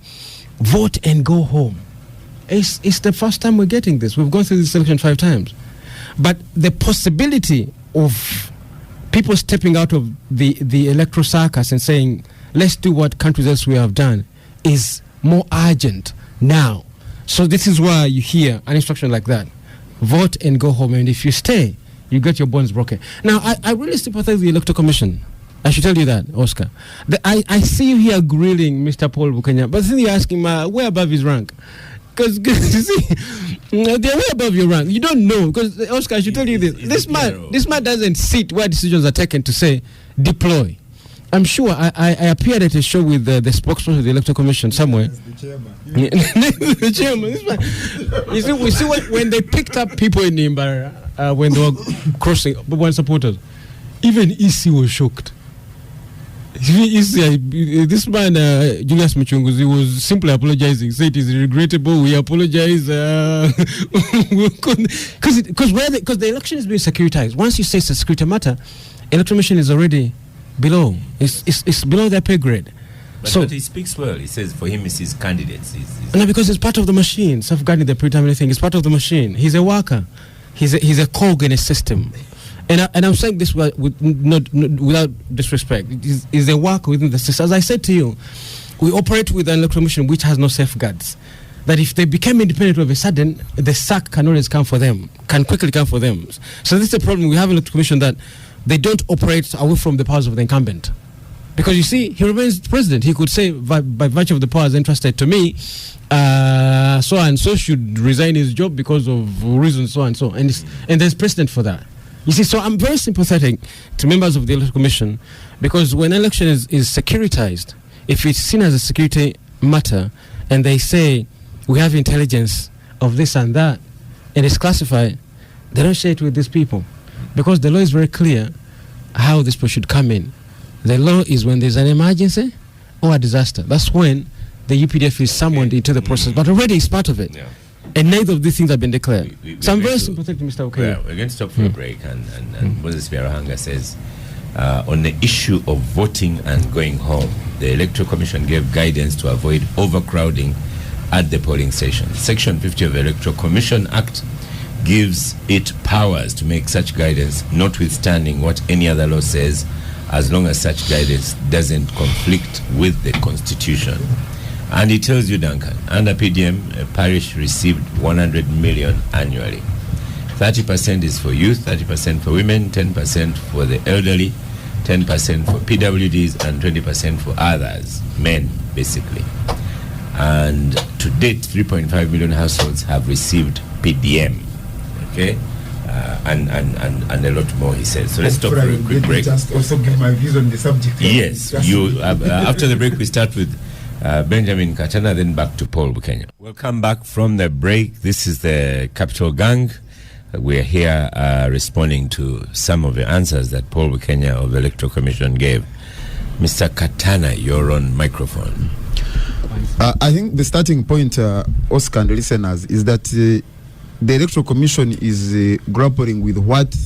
vote and go home, it's the first time we're getting this. We've gone through this election 5 times. But the possibility of people stepping out of the electoral circus and saying, let's do what countries elsewhere have done, is more urgent now. So this is why you hear an instruction like that. Vote and go home. And if you stay, you get your bones broken. Now, I really sympathize with the Electoral Commission. I should tell you that, Oscar. I see you here grilling Mr. Paul Bukenya, but then you ask him, where above his rank? Because you see, they're way above your rank. You don't know. Because, Oscar, I should tell you this. This man doesn't sit where decisions are taken to say, deploy. I'm sure I appeared at a show with the spokesperson of the Electoral Commission somewhere. The chairman. The chairman. This man. You see, we see when they picked up people in Nimbara, when they were crossing, one supporters, even EC was shocked. This man, Julius Michunguzi, was simply apologizing. Said it is regrettable. We apologize. Because the election is being securitized. Once you say it's a security matter, Electoral Commission is already below. It's below their pay grade. But he speaks well. He says for him it's his candidates. No, because it's part of the machine. Safeguarding the predetermined thing. It's part of the machine. He's a worker. He's a cog in a system. And I'm saying this without disrespect. He's a worker within the system. As I said to you, we operate with an electoral commission which has no safeguards. That if they become independent all of a sudden, the sack can always come for them, can quickly come for them. So this is a problem. We have an electoral commission that they don't operate away from the powers of the incumbent. Because you see, he remains president. He could say, by virtue of the powers entrusted to me, so and so should resign his job because of reasons so and so. And there's precedent for that. You see, so I'm very sympathetic to members of the Electoral Commission, because when election is securitized, if it's seen as a security matter, and they say, we have intelligence of this and that, and it's classified, they don't share it with these people. Because the law is very clear how this people should come in. The law is when there's an emergency or a disaster. That's when the UPDF is summoned into the process. But already it's part of it. Yeah. And neither of these things have been declared. So I'm very sympathetic to Mr. Okenya. Yeah, we're going to stop for a break. And Moses Biarahanga says, on the issue of voting and going home, the Electoral Commission gave guidance to avoid overcrowding at the polling station. Section 50 of the Electoral Commission Act gives it powers to make such guidance, notwithstanding what any other law says, as long as such guidance doesn't conflict with the Constitution. And he tells you, Duncan, under PDM, a parish received 100 million annually. 30% is for youth, 30% for women, 10% for the elderly, 10% for PWDs, and 20% for others, men, basically. And to date, 3.5 million households have received PDM. Okay? And a lot more, he says. So let's stop for a quick break. Just also give my views on the subject. Yes. After the break, we start with Benjamin Katana, then back to Paul Bukenya. Welcome back from the break. This is the Capital Gang. We're here responding to some of the answers that Paul Bukenya of the Electoral Commission gave. Mr. Katana, you're on microphone. I think the starting point, Oscar and listeners, is that the Electoral Commission is grappling with what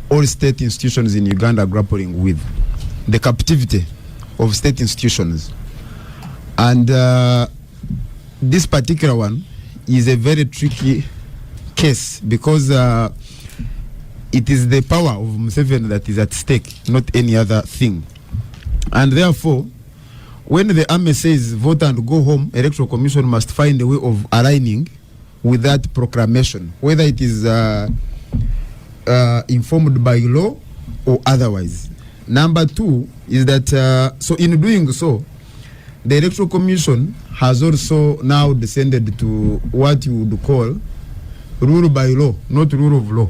all state institutions in Uganda are grappling with, the captivity of state institutions. And this particular one is a very tricky case because it is the power of Museveni that is at stake, not any other thing. And therefore, when the army says vote and go home, Electoral Commission must find a way of aligning with that proclamation, whether it is informed by law or otherwise. Number two is that, so in doing so, the Electoral Commission has also now descended to what you would call rule by law, not rule of law.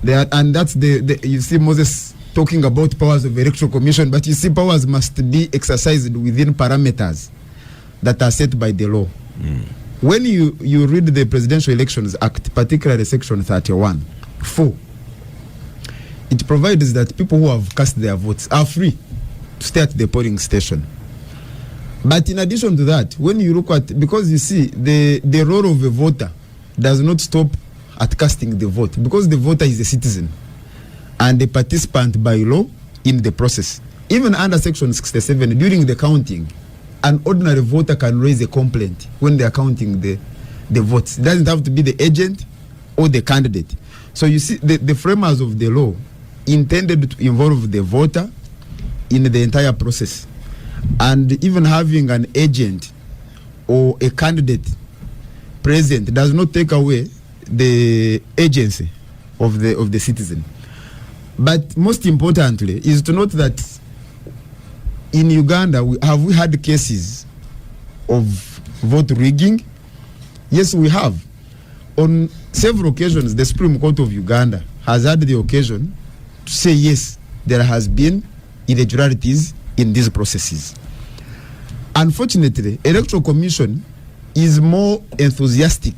And that's you see Moses talking about powers of the Electoral Commission, but you see powers must be exercised within parameters that are set by the law. When you read the Presidential Elections Act, particularly Section 31(4), it provides that people who have cast their votes are free to stay at the polling station. But in addition to that, when you look at, because you see, the role of a voter does not stop at casting the vote, because the voter is a citizen and a participant by law in the process. Even under Section 67, during the counting, an ordinary voter can raise a complaint when they are counting the votes. It doesn't have to be the agent or the candidate. So you see, the framers of the law intended to involve the voter in the entire process. And even having an agent or a candidate present does not take away the agency of the citizen. But most importantly is to note that in Uganda, have we had cases of vote rigging? Yes, we have. On several occasions, the Supreme Court of Uganda has had the occasion to say, yes, there has been irregularities in these processes. Unfortunately, Electoral Commission is more enthusiastic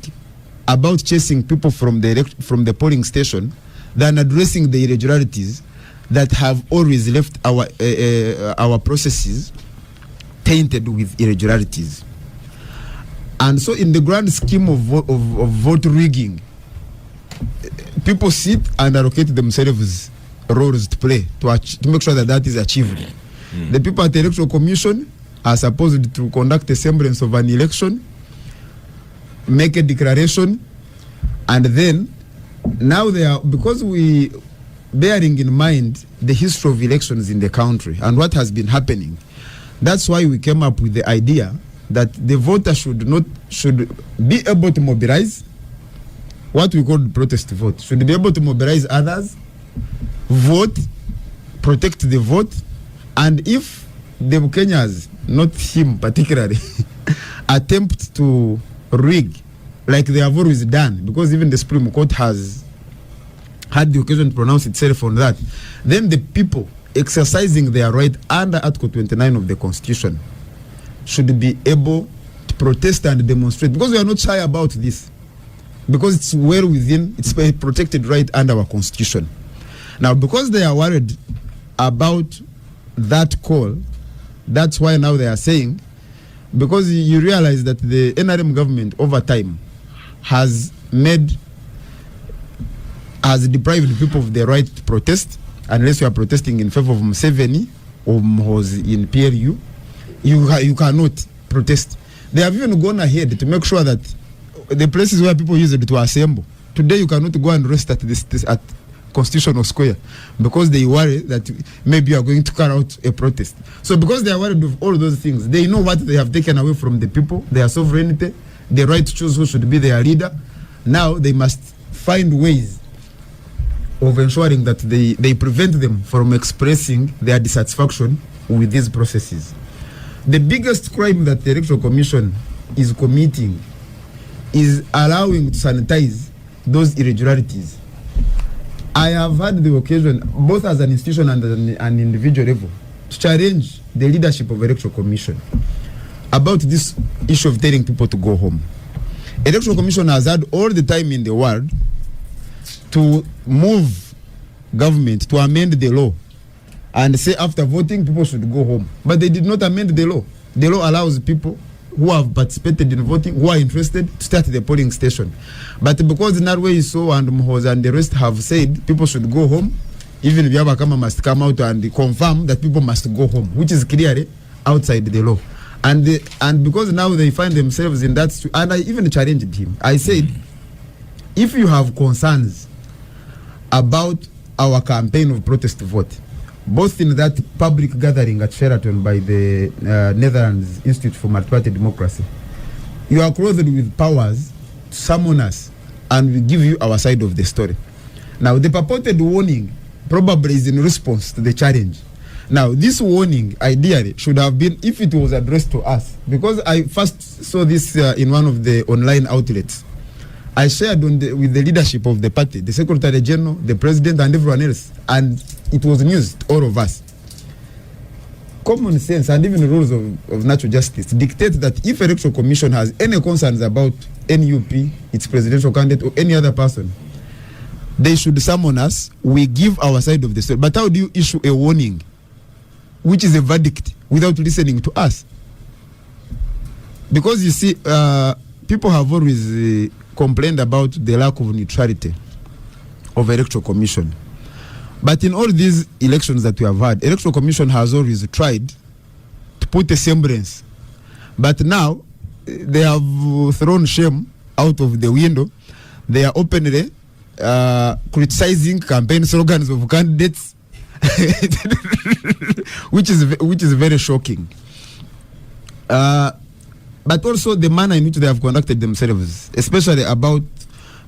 about chasing people from the polling station than addressing the irregularities that have always left our processes tainted with irregularities. And so in the grand scheme of vote rigging, people sit and allocate themselves roles to play to make sure that is achieved. The people at the Electoral Commission are supposed to conduct a semblance of an election, make a declaration, and then now they are, because we bearing in mind the history of elections in the country and what has been happening, that's why we came up with the idea that the voter should be able to mobilize, what we call the protest vote, should be able to mobilize others, vote, protect the vote, and if the Kenyans, not him particularly, attempt to rig like they have always done, because even the Supreme Court has had the occasion to pronounce itself on that, then the people exercising their right under Article 29 of the Constitution should be able to protest and demonstrate, because we are not shy about this, because it's well within, it's a protected right under our Constitution. Now, because they are worried about that call, that's why now they are saying, because you realize that the NRM government over time has deprived people of their right to protest, unless you are protesting in favor of Museveni or was in PLU, you cannot protest. They have even gone ahead to make sure that the places where people use it to assemble, today you cannot go and rest at Constitutional Square, because they worry that maybe you are going to carry out a protest. So because they are worried of all those things, they know what they have taken away from the people, their sovereignty, the right to choose who should be their leader. Now they must find ways of ensuring that they prevent them from expressing their dissatisfaction with these processes. The biggest crime that the Electoral Commission is committing is allowing to sanitize those irregularities. I have had the occasion, both as an institution and an individual level, to challenge the leadership of the Electoral Commission about this issue of telling people to go home. Electoral Commission has had all the time in the world to move government to amend the law and say after voting people should go home. But they did not amend the law. The law allows people who have participated in voting, who are interested, to start the polling station. But because Narwe Iso and Mhoz and the rest have said people should go home, even Byabakama must come out and confirm that people must go home, which is clearly outside the law. And because now they find themselves in that, and I even challenged him. I said, if you have concerns about our campaign of protest vote, both in that public gathering at Sheraton by the Netherlands Institute for Multiparty Democracy, you are clothed with powers to summon us and we give you our side of the story. Now, the purported warning probably is in response to the challenge. Now, this warning, ideally, should have been, if it was addressed to us, because I first saw this in one of the online outlets. I shared with the leadership of the party, the Secretary General, the President, and everyone else, and it was news to all of us. Common sense and even rules of natural justice dictate that if Electoral Commission has any concerns about NUP, its presidential candidate, or any other person, they should summon us. We give our side of the story. But how do you issue a warning, which is a verdict, without listening to us? Because you see, people have always complained about the lack of neutrality of Electoral Commission. But in all these elections that we have had, Electoral Commission has always tried to put a semblance. But now, they have thrown shame out of the window. They are openly criticizing campaign slogans of candidates, which is very shocking. But also the manner in which they have conducted themselves, especially about,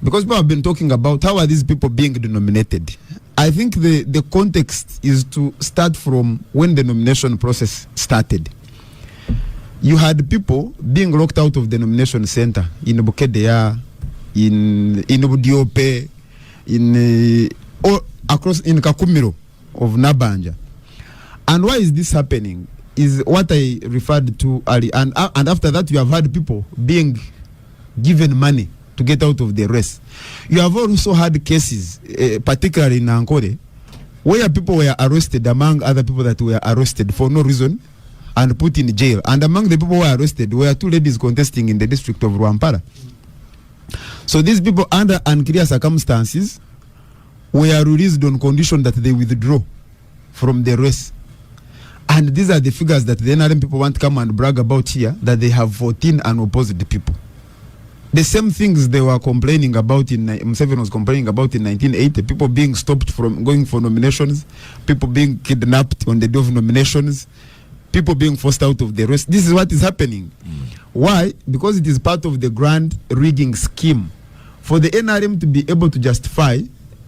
because people have been talking about how are these people being denominated. I think the context is to start from when the nomination process started. You had people being locked out of the nomination center in Bukedea, in Budiope, all across in Kakumiro of Nabanja. And why is this happening? Is what I referred to earlier. And after that, you have had people being given money to get out of the race. You have also had cases, particularly in Ankole, where people were arrested among other people that were arrested for no reason and put in jail. And among the people who were arrested were two ladies contesting in the district of Rwampara. So these people, under unclear circumstances, were released on condition that they withdraw from the race. And these are the figures that the NRM people want to come and brag about here, that they have 14 unopposed people. The same things they were complaining about Museveni was complaining about in 1980, people being stopped from going for nominations, people being kidnapped on the day of nominations, people being forced out of the race. This is what is happening. Why? Because it is part of the grand rigging scheme. For the NRM to be able to justify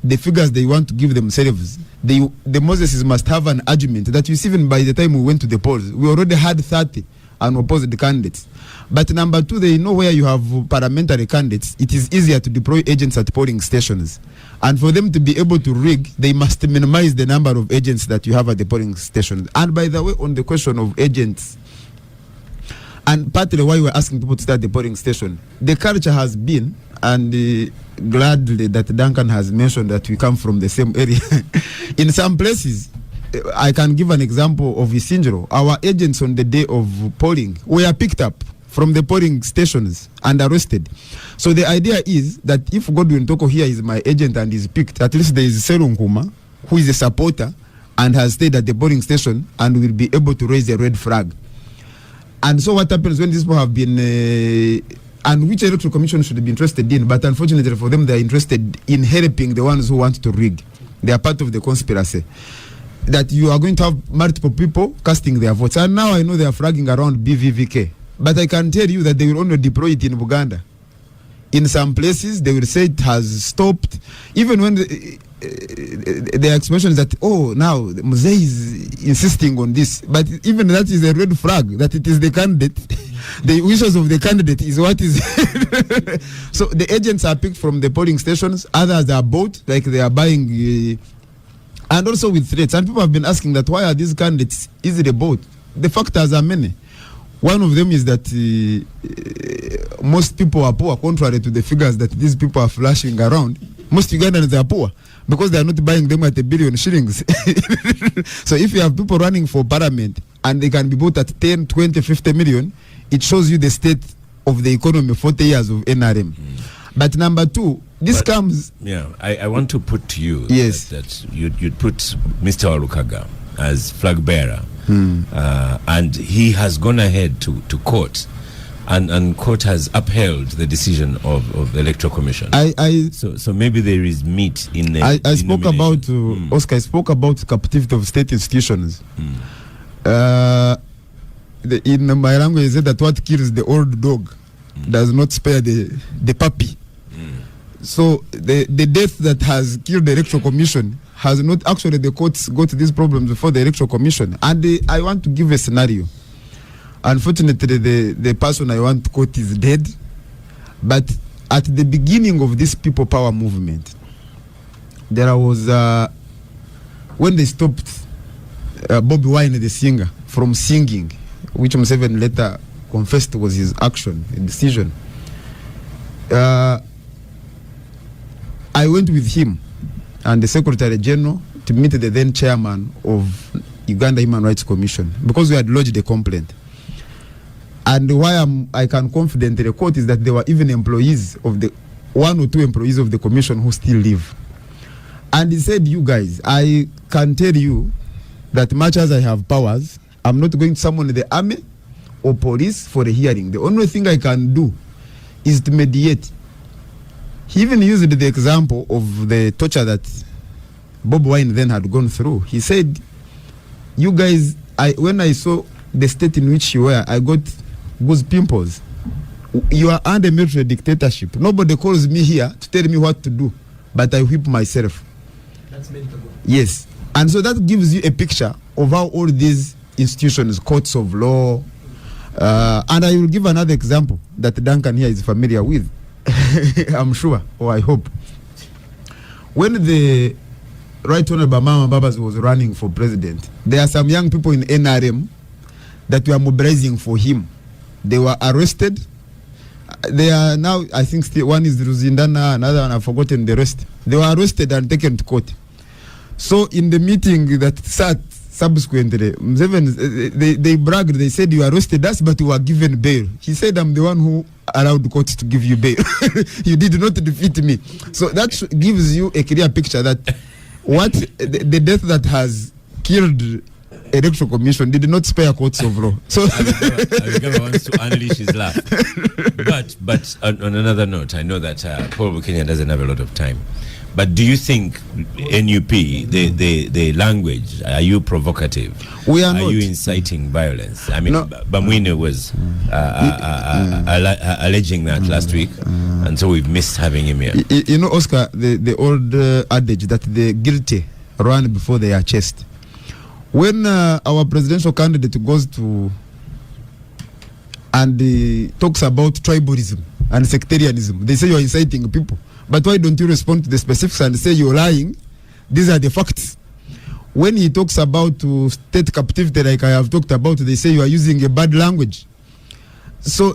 the figures they want to give themselves, the Moseses must have an argument that you see, even by the time we went to the polls, we already had 30 unopposed candidates. But number two, they know where you have parliamentary candidates, it is easier to deploy agents at polling stations. And for them to be able to rig, they must minimize the number of agents that you have at the polling stations. And by the way, on the question of agents, and partly why we're asking people to start the polling station, the culture has been, and gladly that Duncan has mentioned that we come from the same area. In some places, I can give an example of Isinjiro. Our agents on the day of polling were picked up from the polling stations and arrested. So the idea is that if Godwin Toko here is my agent and is picked, at least there is Seru Nkuma, who is a supporter and has stayed at the polling station and will be able to raise a red flag. And so what happens when these people have been, and which Electoral Commission should be interested in, but unfortunately for them, they are interested in helping the ones who want to rig. They are part of the conspiracy. That you are going to have multiple people casting their votes. And now I know they are flagging around BVVK. But I can tell you that they will only deploy it in Uganda. In some places, they will say it has stopped. Even when the expression is that, oh, now Mzee is insisting on this. But even that is a red flag, that it is the candidate. The wishes of the candidate is what is. So the agents are picked from the polling stations. Others are bought, like they are buying. And also with threats. And people have been asking that why are these candidates easily bought? The factors are many. One of them is that most people are poor, contrary to the figures that these people are flashing around. Most Ugandans are poor because they are not buying them at $1 billion shillings. So if you have people running for parliament and they can be bought at 10, 20, 50 million, it shows you the state of the economy 40 years of NRM. But number two, this comes... Yeah, I want to put to you yes. that you'd put Mr. Walukaga as flag bearer. And he has gone ahead to court, and court has upheld the decision of the Electoral Commission. So maybe there is meat in the... I spoke about, Oscar, I spoke about captivity of state institutions. In my language, I said that what kills the old dog does not spare the puppy. So the death that has killed the Electoral Commission has not actually the courts got these problems before the Electoral Commission. And I want to give a scenario. Unfortunately, the person I want to quote is dead. But at the beginning of this people power movement, there was when they stopped Bobby Wine, the singer, from singing, which Museveni later confessed was his action, a decision. I went with him and the Secretary General to meet the then chairman of Uganda Human Rights Commission because we had lodged a complaint. And why I can confidently report is that there were even employees of the 1 or 2 employees of the commission who still live. And he said, you guys, I can tell you that much as I have powers, I'm not going to summon the army or police for a hearing. The only thing I can do is to mediate. He even used the example of the torture that Bob Wine then had gone through. He said, you guys, when I saw the state in which you were, I got goose pimples. You are under military dictatorship. Nobody calls me here to tell me what to do, but I whip myself. That's medical. Yes. And so that gives you a picture of how all these institutions, courts of law, and I will give another example that Duncan here is familiar with. I'm sure, or I hope. When the Right Honorable Mama Babas was running for president, there are some young people in NRM that were mobilizing for him. They were arrested. They are now, I think, still, one is Ruzindana, another one, I've forgotten the rest. They were arrested and taken to court. So in the meeting that sat subsequently, they bragged, they said, you arrested us, but you were given bail. He said, I'm the one who allowed the court to give you bail. You did not defeat me. So that gives you a clear picture that what the death that has killed Electoral Commission did not spare courts of law. So Abigaba wants to unleash his laugh. But on another note, I know that Paul Bukenya doesn't have a lot of time. But do you think NUP, the language, are you provocative? We are not. Are you inciting violence? I mean, no. Bamwine was alleging that last week, and so we've missed having him here. You know, Oscar, the old adage that the guilty run before they are chased. When our presidential candidate goes to and talks about tribalism and sectarianism, they say you're inciting people. But why don't you respond to the specifics and say you're lying? These are the facts. When he talks about state captivity, like I have talked about, they say you are using a bad language. So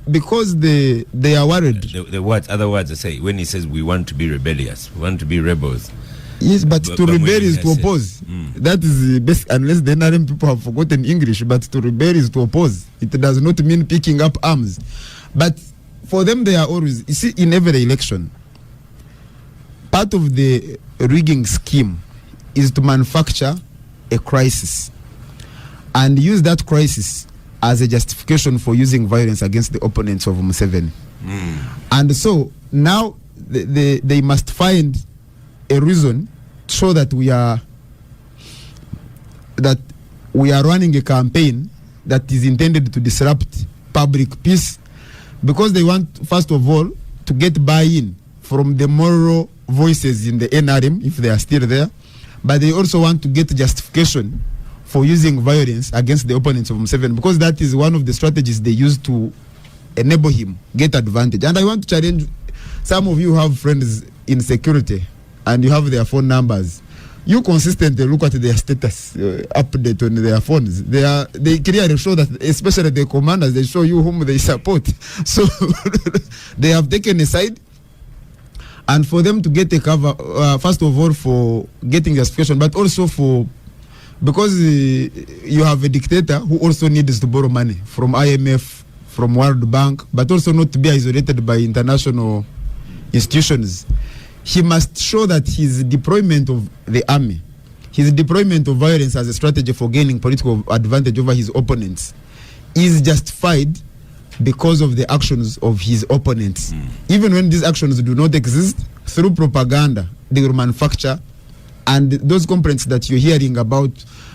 because they are worried. The words, other words, I say when he says we want to be rebellious, we want to be rebels. Yes, but to rebel is to oppose. That is the best, unless the NRM people have forgotten English. But to rebel is to oppose. It does not mean picking up arms. But for them, they are always, you see, in every election, part of the rigging scheme is to manufacture a crisis and use that crisis as a justification for using violence against the opponents of Museveni. And so now they must find a reason to show that we are running a campaign that is intended to disrupt public peace, because they want, first of all, to get buy-in from the moral voices in the NRM, if they are still there, but they also want to get justification for using violence against the opponents of Museveni, because that is one of the strategies they use to enable him get advantage. And I want to challenge, some of you have friends in security and you have their phone numbers. You consistently look at their status update on their phones. They clearly show that, especially the commanders, they show you whom they support. So they have taken a side, and for them to get a cover, first of all for getting justification, but also because you have a dictator who also needs to borrow money from IMF, from World Bank, but also not to be isolated by international institutions. He must show that his deployment of the army, his deployment of violence as a strategy for gaining political advantage over his opponents is justified because of the actions of his opponents. Even when these actions do not exist, through propaganda, they will manufacture. And those complaints that you're hearing about,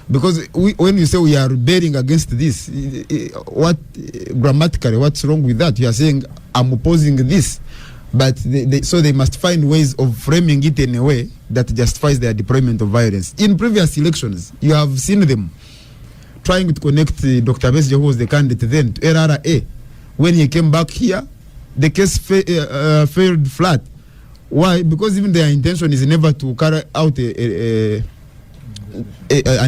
because when you say we are rebelling against this, grammatically, what's wrong with that? You are saying, I'm opposing this. But so they must find ways of framing it in a way that justifies their deployment of violence. In previous elections, you have seen them trying to connect Dr. Besigye, who was the candidate then, to LRA. When he came back here, the case failed flat. Why? Because even their intention is never to carry out an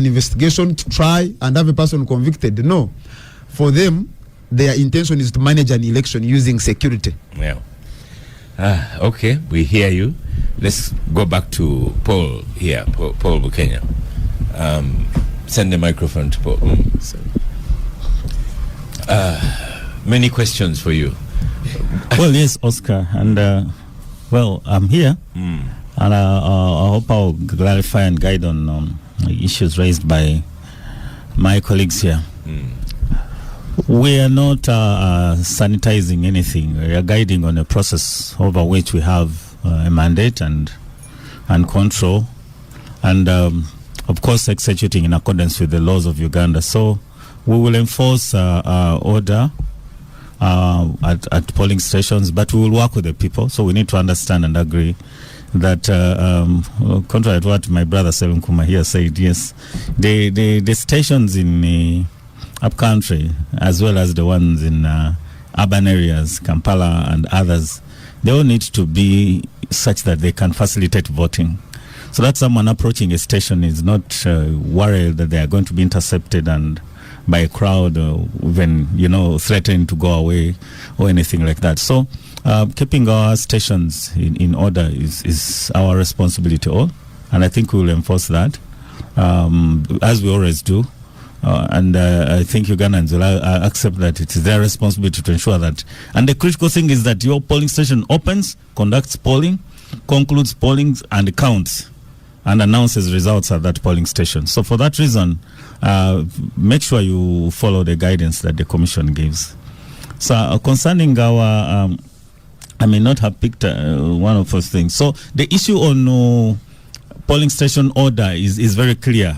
investigation, to try and have a person convicted. No. For them, their intention is to manage an election using security. Yeah. Okay, we hear you. Let's go back to Paul here, Paul Bukenya. Send the microphone to Paul. Many questions for you. Well, yes, Oscar, and well, I'm here, and I hope I'll clarify and guide on issues raised by my colleagues here. We are not sanitizing anything. We are guiding on a process over which we have a mandate and control, and of course executing in accordance with the laws of Uganda. So we will enforce order at polling stations, but we will work with the people. So we need to understand and agree that, contrary to what my brother Selim Kuma here said, yes, the stations in the upcountry, as well as the ones in urban areas, Kampala and others, they all need to be such that they can facilitate voting. So that someone approaching a station is not worried that they are going to be intercepted and by a crowd, or even, threatening to go away or anything like that. So keeping our stations in order is our responsibility all, and I think we will enforce that, as we always do. And I think Ugandans will accept that it is their responsibility to ensure that. And the critical thing is that your polling station opens, conducts polling, concludes polling, and counts and announces results at that polling station. So for that reason, make sure you follow the guidance that the Commission gives. So concerning our, I may not have picked one of those things. So the issue on polling station order is very clear.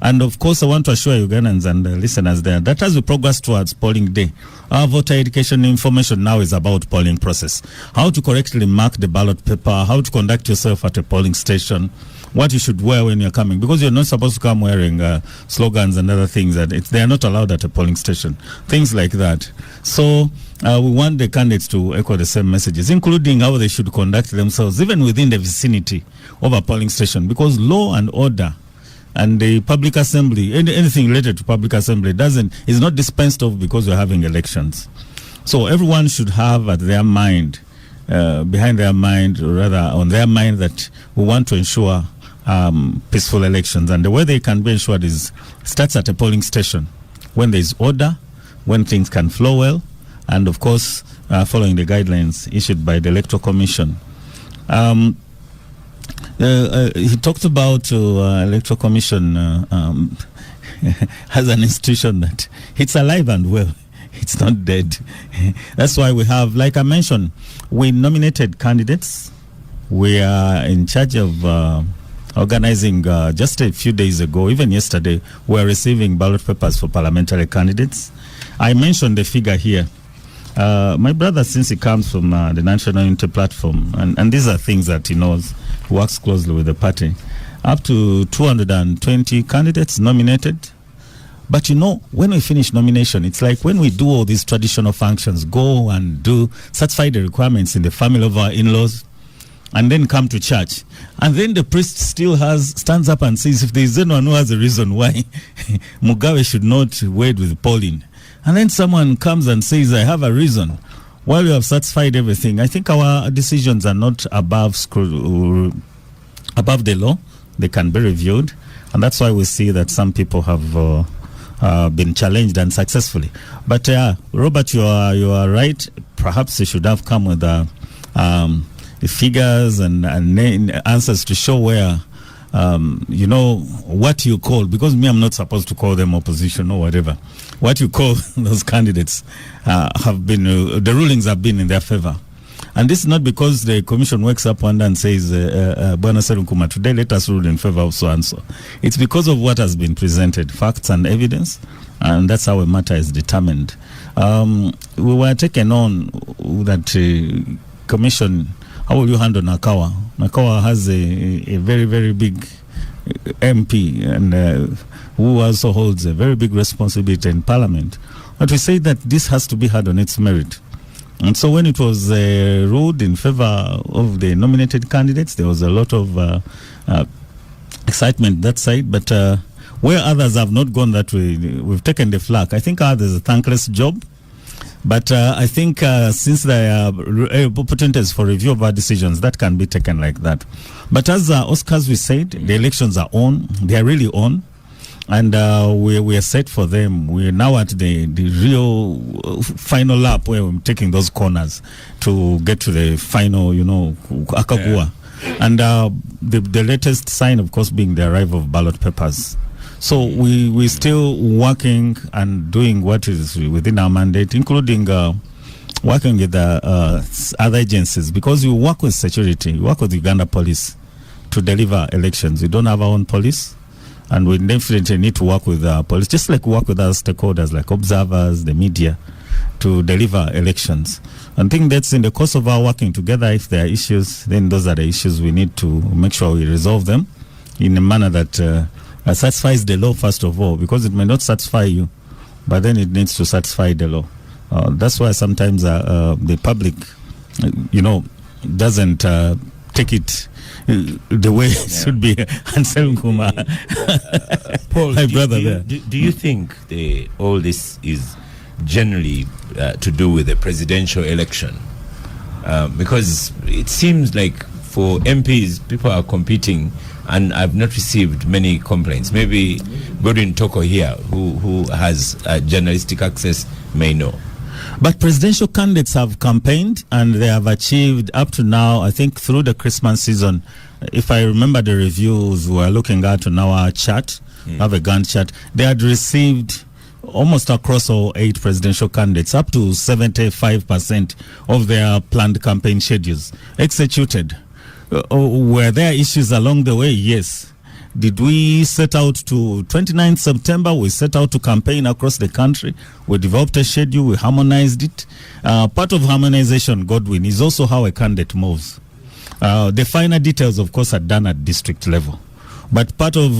And of course, I want to assure Ugandans and listeners there that as we progress towards polling day, our voter education information now is about polling process. How to correctly mark the ballot paper, how to conduct yourself at a polling station, what you should wear when you're coming, because you're not supposed to come wearing slogans and other things that they are not allowed at a polling station, things like that. So we want the candidates to echo the same messages, including how they should conduct themselves, even within the vicinity of a polling station, because law and order and the public assembly, anything related to public assembly is not dispensed of because we're having elections. So everyone should have at their mind, behind their mind, or rather on their mind, that we want to ensure peaceful elections. And the way they can be ensured starts at a polling station, when there is order, when things can flow well, and of course, following the guidelines issued by the Electoral Commission. He talked about Electoral Commission as an institution that it's alive and well. It's not dead. That's why we have, like I mentioned, we nominated candidates. We are in charge of organizing, just a few days ago, even yesterday, we are receiving ballot papers for parliamentary candidates. I mentioned the figure here. My brother, since he comes from the National Unity Platform, and these are things that he knows, works closely with the party, up to 220 candidates nominated. But when we finish nomination, it's like when we do all these traditional functions, go and satisfy the requirements in the family of our in-laws, and then come to church. And then the priest still stands up and says, if there is anyone who has a reason why Mugabe should not wade with Pauline, and then someone comes and says, I have a reason. While we have satisfied everything, I think our decisions are not above the law. They can be reviewed. And that's why we see that some people have been challenged unsuccessfully. But Robert, you are right. Perhaps you should have come with figures and answers to show where, what you call, because I'm not supposed to call them opposition or whatever. What you call those candidates have been, the rulings have been in their favor. And this is not because the commission wakes up one day and says, Bwana Serukuma, today let us rule in favor of so and so. It's because of what has been presented, facts and evidence, and that's how a matter is determined. We were taken on that commission, how will you handle Nakawa? Nakawa has a very, very big MP and who also holds a very big responsibility in Parliament. But we say that this has to be had on its merit. And so when it was ruled in favor of the nominated candidates, there was a lot of excitement that side. But where others have not gone that way, we've taken the flak. I think ours is a thankless job. But I think since there are opportunities for review of our decisions, that can be taken like that. But as Oscars, we said, the elections are on. They are really on. And we are set for them. We're now at the real final lap where we're taking those corners to get to the final, Akagua. Yeah. And the latest sign, of course, being the arrival of ballot papers. So we're still working and doing what is within our mandate, including working with other agencies, because we work with security, we work with Uganda Police to deliver elections. We don't have our own police. And we definitely need to work with police, just like we work with other stakeholders, like observers, the media, to deliver elections. And I think that's in the course of our working together. If there are issues, then those are the issues we need to make sure we resolve them in a manner that satisfies the law, first of all, because it may not satisfy you, but then it needs to satisfy the law. That's why sometimes the public, doesn't take it the way it should be. Ansel Kumar, Paul, my brother do you think all this is generally to do with the presidential election? Because it seems like for MPs, people are competing, and I've not received many complaints. Maybe Godwin Toko here, who has journalistic access, may know. But presidential candidates have campaigned and they have achieved up to now, I think through the Christmas season, if I remember the reviews we are looking at on our chat, have a Gantt chart, they had received almost across all 8 presidential candidates up to 75% of their planned campaign schedules executed. Were there issues along the way? Yes. Did we set out to 29th September? We set out to campaign across the country. We developed a schedule. We harmonized it. Part of harmonization, Godwin, is also how a candidate moves. The finer details, of course, are done at district level. But part of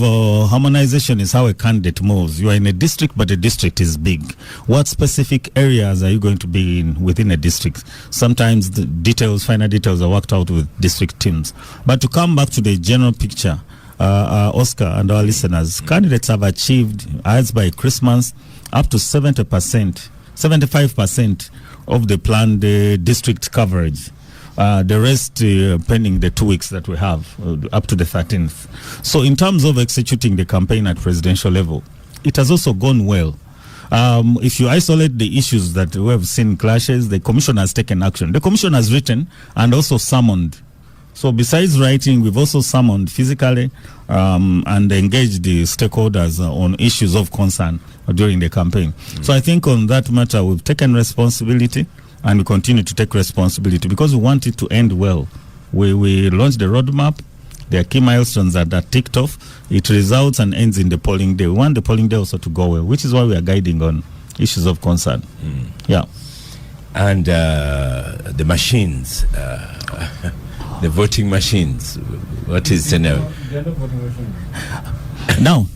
harmonization is how a candidate moves. You are in a district, but the district is big. What specific areas are you going to be in within a district? Sometimes the details, finer details are worked out with district teams. But to come back to the general picture, Oscar and our listeners, candidates have achieved, as by Christmas, up to 75% of the planned district coverage. The rest pending the 2 weeks that we have, up to the 13th. So in terms of executing the campaign at presidential level, it has also gone well. If you isolate the issues that we have seen clashes, the commission has taken action. The commission has written and also summoned. So besides writing, we've also summoned physically and engaged the stakeholders on issues of concern during the campaign. So I think on that matter, we've taken responsibility and we continue to take responsibility because we want it to end well. We launched the roadmap. There are key milestones that are ticked off. It results and ends in the polling day. We want the polling day also to go well, which is why we are guiding on issues of concern. Yeah. And the machines, the voting machines, what is the name? Now,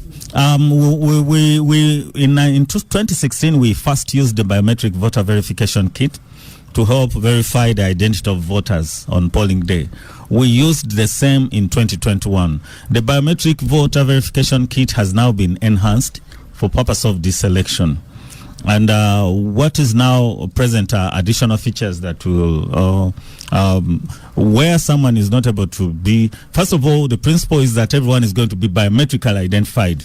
we in 2016 we first used the biometric voter verification kit to help verify the identity of voters on polling day. We used the same in 2021. The biometric voter verification kit has now been enhanced for purpose of this election. And what is now present are additional features that will, where someone is not able to be, first of all, the principle is that everyone is going to be biometrically identified.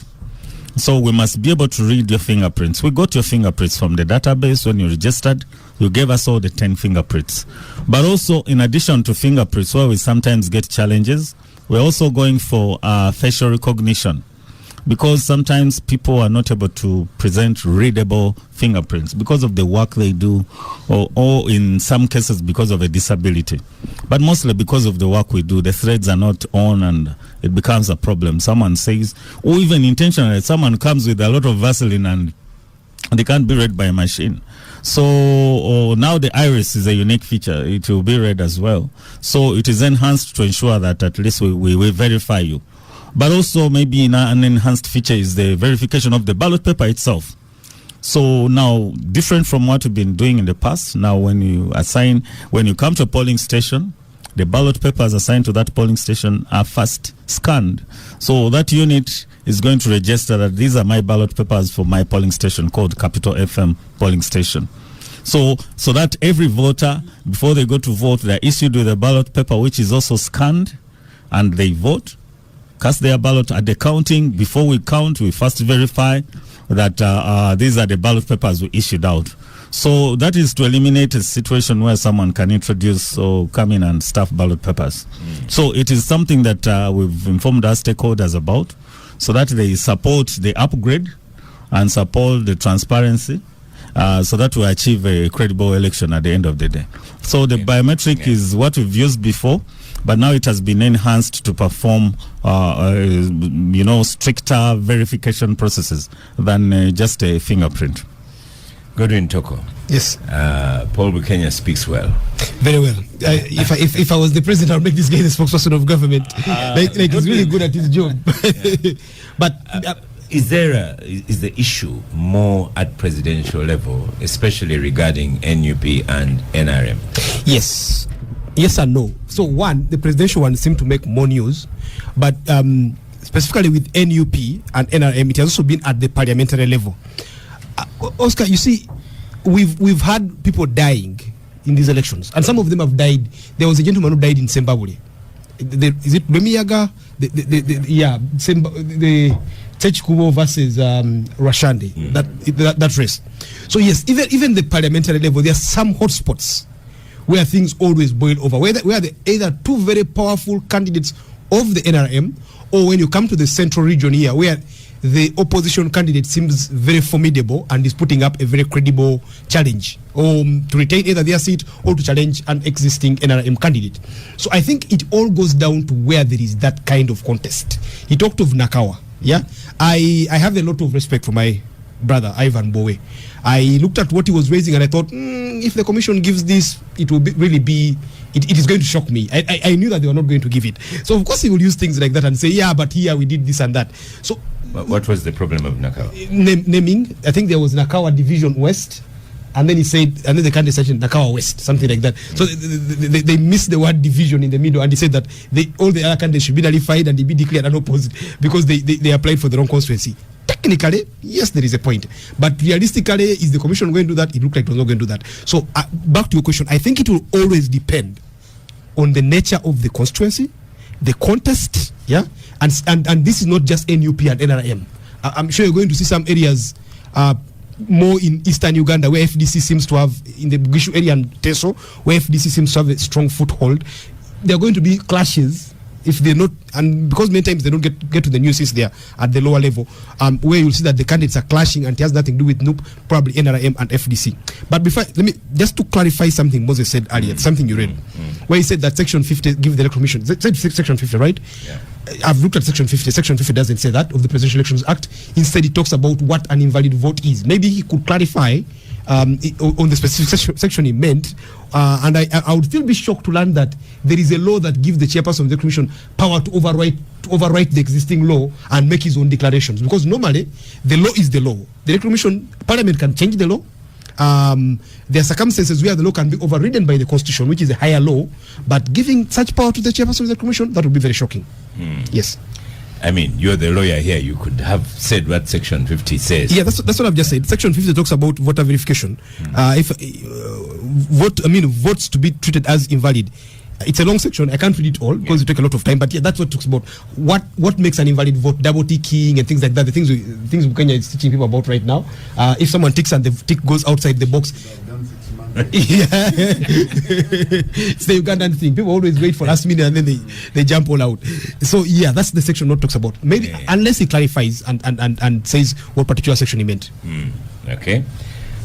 So we must be able to read your fingerprints. We got your fingerprints from the database when you registered. You gave us all the 10 fingerprints. But also, in addition to fingerprints, where we sometimes get challenges, we're also going for facial recognition, because sometimes people are not able to present readable fingerprints because of the work they do, or in some cases because of a disability. But mostly because of the work we do, the threads are not on and it becomes a problem. Someone says, or even intentionally, someone comes with a lot of Vaseline and they can't be read by a machine. So now the iris is a unique feature. It will be read as well. So it is enhanced to ensure that at least we verify you. But also maybe an enhanced feature is the verification of the ballot paper itself. So now, different from what we've been doing in the past, now when you come to a polling station, the ballot papers assigned to that polling station are first scanned. So that unit is going to register that these are my ballot papers for my polling station called Capital FM polling station. So that every voter, before they go to vote, they're issued with a ballot paper which is also scanned, and they vote, cast their ballot. At the counting, before we count, we first verify that these are the ballot papers we issued out. So that is to eliminate a situation where someone can introduce or come in and stuff ballot papers. So it is something that we've informed our stakeholders about, so that they support the upgrade and support the transparency, so that we achieve a credible election at the end of the day. So the biometric is what we've used before, but now it has been enhanced to perform, stricter verification processes than just a fingerprint. Godwin Toko. Yes. Paul Bukenya speaks well. Very well. If I was the president, I would make this guy the spokesperson of government. He's really good at his job. But is the issue more at presidential level, especially regarding NUP and NRM? Yes and no. So one, the presidential one seemed to make more news, but specifically with NUP and NRM, it has also been at the parliamentary level. Oscar, you see, we've had people dying in these elections, and some of them have died. There was a gentleman who died in Zimbabwe. Is it Remiyaga? The Chechikubo versus Rashande, that race. So yes, even the parliamentary level, there are some hotspots where things always boil over, where there either two very powerful candidates of the NRM, or when you come to the central region here, where the opposition candidate seems very formidable and is putting up a very credible challenge, to retain either their seat or to challenge an existing NRM candidate. So I think it all goes down to where there is that kind of contest. He talked of Nakawa. Yeah, I have a lot of respect for my brother Ivan Bowe. I looked at what he was raising and I thought, if the commission gives this, it will it is going to shock me. I knew that they were not going to give it. So of course he will use things like that and say, yeah, but here we did this and that. So what was the problem of Nakawa? Naming. I think there was Nakawa Division West, and then he said, and then the candidate said Nakawa West, something like that. So they missed the word division in the middle, and he said that all the other candidates should be nullified and they be declared unopposed because they applied for the wrong constituency. Technically, yes, there is a point, but realistically, is the commission going to do that? It looked like it was not going to do that. So back to your question, I think it will always depend on the nature of the constituency, the contest, and this is not just NUP and NRM. I'm sure you're going to see some areas more in eastern Uganda where FDC seems to have, in the Bugishu area and Teso, where FDC seems to have a strong foothold. There are going to be clashes if they're not, and because many times they don't get to the new seats there at the lower level, where you'll see that the candidates are clashing and it has nothing to do with NUP, probably NRM and FDC. But before, let me just to clarify something Moses said earlier, something you read, where he said that Section 50 give the Electoral Commission. Said Section 50, right? Yeah. I've looked at Section 50. Section 50 doesn't say that of the Presidential Elections Act. Instead, it talks about what an invalid vote is. Maybe he could clarify on the specific section he meant, and I would still be shocked to learn that there is a law that gives the chairperson of the commission power to overwrite the existing law and make his own declarations, because normally the law is the law. The Electoral Commission, Parliament can change the law. There are circumstances where the law can be overridden by the Constitution, which is a higher law, but giving such power to the chairperson of the commission, that would be very shocking. Yes. I mean, you're the lawyer here. You could have said what Section 50 says. Yeah, that's what I've just said. Section 50 talks about voter verification. If votes to be treated as invalid. It's a long section. I can't read it all because it take a lot of time. But yeah, that's what it talks about. What makes an invalid vote? Double ticking and things like that. The things Kenya is teaching people about right now. If someone ticks and the tick goes outside the box. Yeah, it's the Ugandan thing. People always wait for last minute and then they jump all out. So yeah, that's the section not talks about. Maybe unless he clarifies and says what particular section he meant. Okay.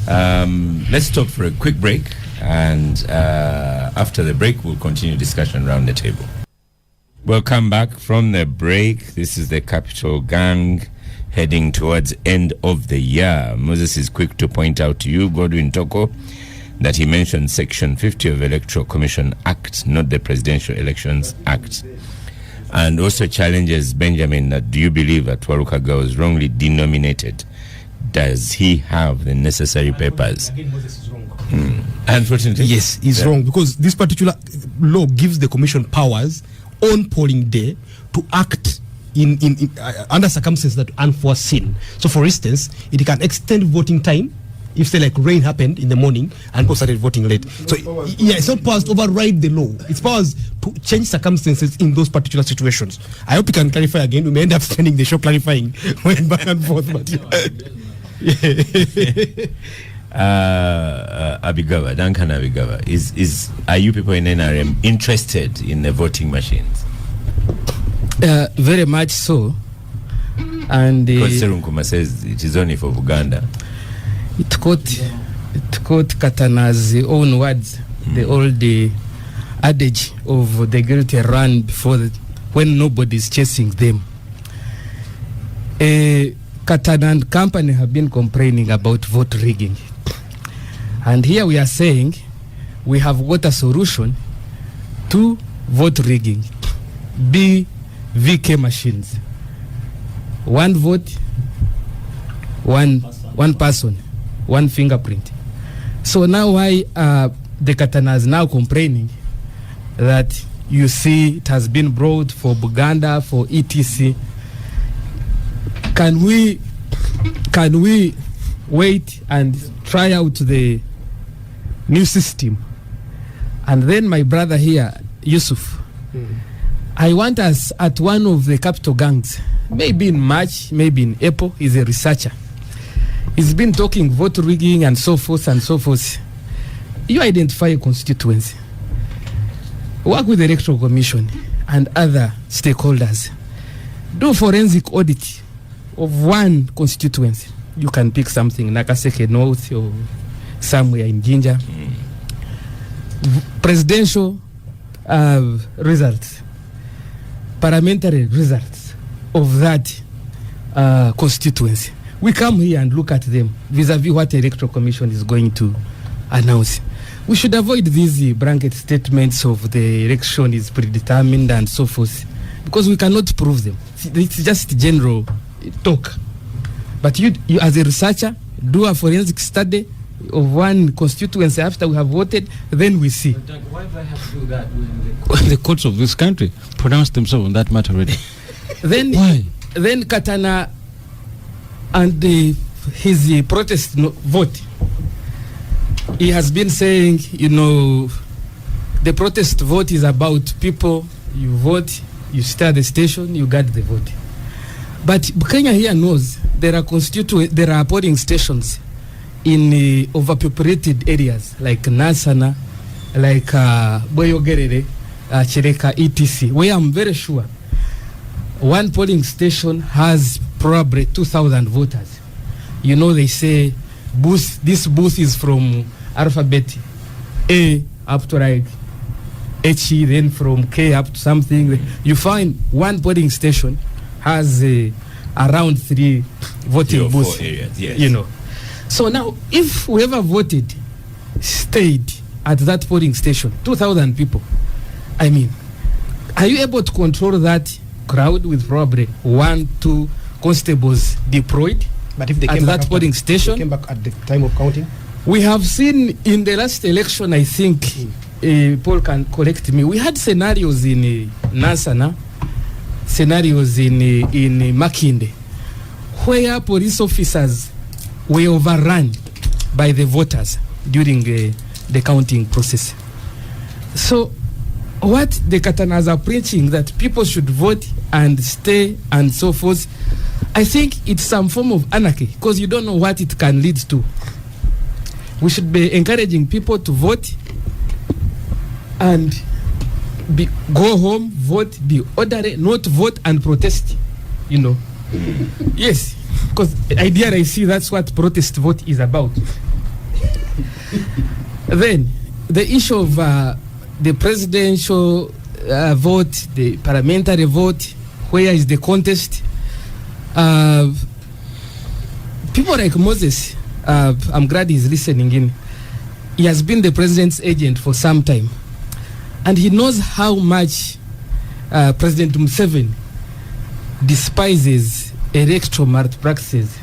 Let's stop for a quick break, and after the break we'll continue discussion around the table. Welcome back from the break. This is the Capital Gang. heading towards end of the year. Moses is quick to point out to you, Godwin Toko, that he mentioned Section 50 of Electoral Commission Act, not the Presidential Elections Act. And also challenges Benjamin that, do you believe that Warukaga was wrongly denominated? Does he have the necessary papers? Again, Moses is wrong. Unfortunately. Yes, he's wrong, because this particular law gives the commission powers on polling day to act in under circumstances that are unforeseen. So, for instance, it can extend voting time if, say, like rain happened in the morning and people started voting late. So, yeah, it's not powers to override the law. It's powers to change circumstances in those particular situations. I hope you can clarify again. We may end up spending the show clarifying, going back and forth. But Abigawa, Duncan Abigawa, are you people in NRM interested in the voting machines? Very much so. And because Serunkuma says it is only for Uganda. It quote Katana's own words, the old adage of the guilty run before when nobody is chasing them. Katana and company have been complaining about vote rigging. And here we are saying we have got a solution to vote rigging. VK machines. One vote, one person, one fingerprint. So now why the Katana is now complaining that you see it has been brought for Buganda, for ETC. Can we wait and try out the new system? And then my brother here, Yusuf, I want us at one of the capital gangs, maybe in March, maybe in April. He's a researcher. He's been talking vote rigging and so forth and so forth. You identify a constituency, work with the Electoral Commission and other stakeholders, do forensic audit of one constituency. You can pick something, Nakaseke North or somewhere in Jinja. Presidential results, parliamentary results of that constituency. We come here and look at them vis-a-vis what the Electoral Commission is going to announce. We should avoid these blanket statements of the election is predetermined and so forth, because we cannot prove them. It's just general talk. But you as a researcher, do a forensic study of one constituency after we have voted, then we see. But why do I have to do that when the courts of this country pronounced themselves on that matter already? Then why? Then Katana and his protest vote, he has been saying, the protest vote is about people. You vote, you stay at the station, you get the vote. But Kenya here knows there are polling stations in overpopulated areas like Nansana, like Boyogerere, Chireka, etc., where I'm very sure one polling station has probably 2,000 voters. They say this booth is from alphabet A up to like HE, then from K up to something. You find one polling station has around 3 voting booths. Areas, yes. So now, if whoever voted stayed at that polling station, 2,000 people, I mean, are you able to control that crowd with probably 1-2 constables deployed? But if they at came that back polling station, they came back at the time of counting. We have seen in the last election, I think, Paul can correct me, we had scenarios in Nansana, scenarios in Makinde, where police officers were overrun by the voters during the counting process. So what the Katanas are preaching, that people should vote and stay and so forth, I think it's some form of anarchy, because you don't know what it can lead to. We should be encouraging people to vote and go home, vote, be orderly, not vote and protest, Yes, because idea I see that's what protest vote is about. Then the issue of the presidential vote, the parliamentary vote, where is the contest? people like Moses, I'm glad he's listening in. He has been the president's agent for some time, and he knows how much President Museveni despises electoral malpractices,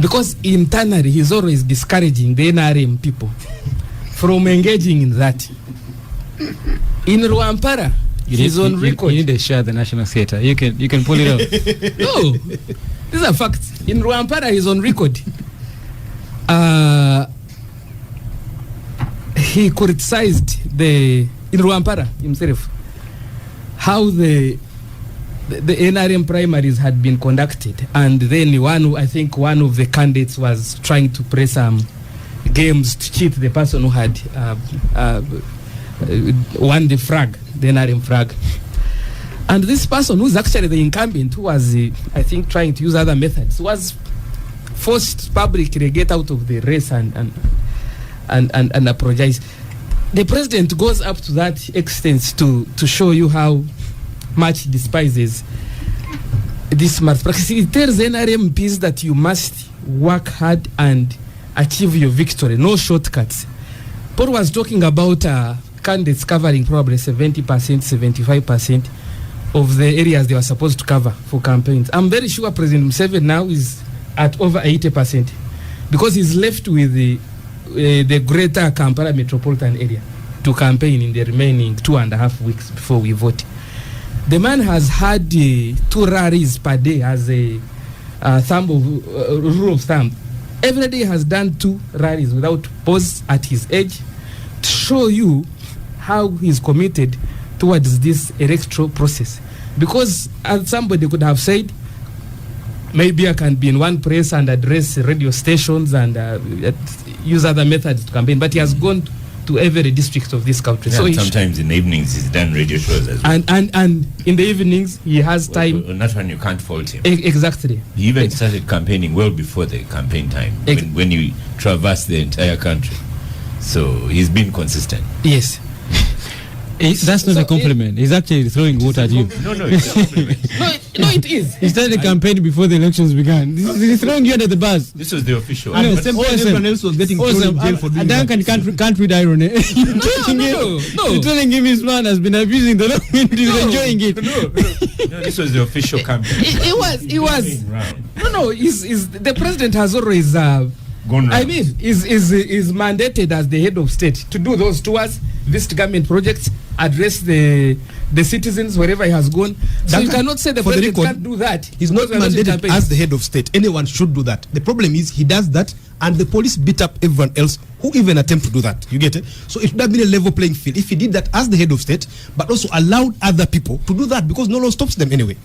because internally he's always discouraging the NRM people from engaging in that. In Rwampara, he's on record. You need to share the National Theatre. You can pull it off. No, these are facts. In Rwampara, he's on record. He criticized in Rwampara himself how the NRM primaries had been conducted, and then one of the candidates was trying to play some games to cheat the person who had won the NRM flag. And this person, who's actually the incumbent, who was trying to use other methods, was forced to publicly get out of the race and apologize. The president goes up to that extent to show you how much he despises this malpractice. He tells NRM MPs that you must work hard and achieve your victory, no shortcuts. Paul was talking about candidates covering probably 70%, 75% of the areas they were supposed to cover for campaigns. I'm very sure President Museveni now is at over 80%, because he's left with the greater Kampala metropolitan area to campaign in the remaining 2.5 weeks before we vote. The man has had 2 rallies per day as a rule of thumb. Every day has done 2 rallies without pause at his age, to show you how he's committed towards this electoral process. Because as somebody could have said, maybe I can be in one place and address radio stations and use other methods to campaign, but he has gone to every district of this country. Yeah, so sometimes in the evenings he's done radio shows as well. And in the evenings he has time. On that one you can't fault him. Exactly. He even started campaigning well before the campaign time, when you traverse the entire country. So he's been consistent. Yes. That's not a compliment. He's actually throwing water at you. No, it's a compliment. No, it is. He started campaigning before the elections began. He's throwing you under the bus. This was the official. No, everyone else was getting thrown in jail for doing Duncan can't read irony. You're telling him his man has been abusing the law and he's enjoying it. No, this was the official campaign. It was. No, the president has always is mandated as the head of state to do those tours, visit government projects, address the citizens wherever he has gone. So you cannot say the president can't do that. He's not mandated as the head of state. Anyone should do that. The problem is he does that, and the police beat up everyone else who even attempt to do that. You get it? So it should have been a level playing field if he did that as the head of state, but also allowed other people to do that, because no law stops them anyway.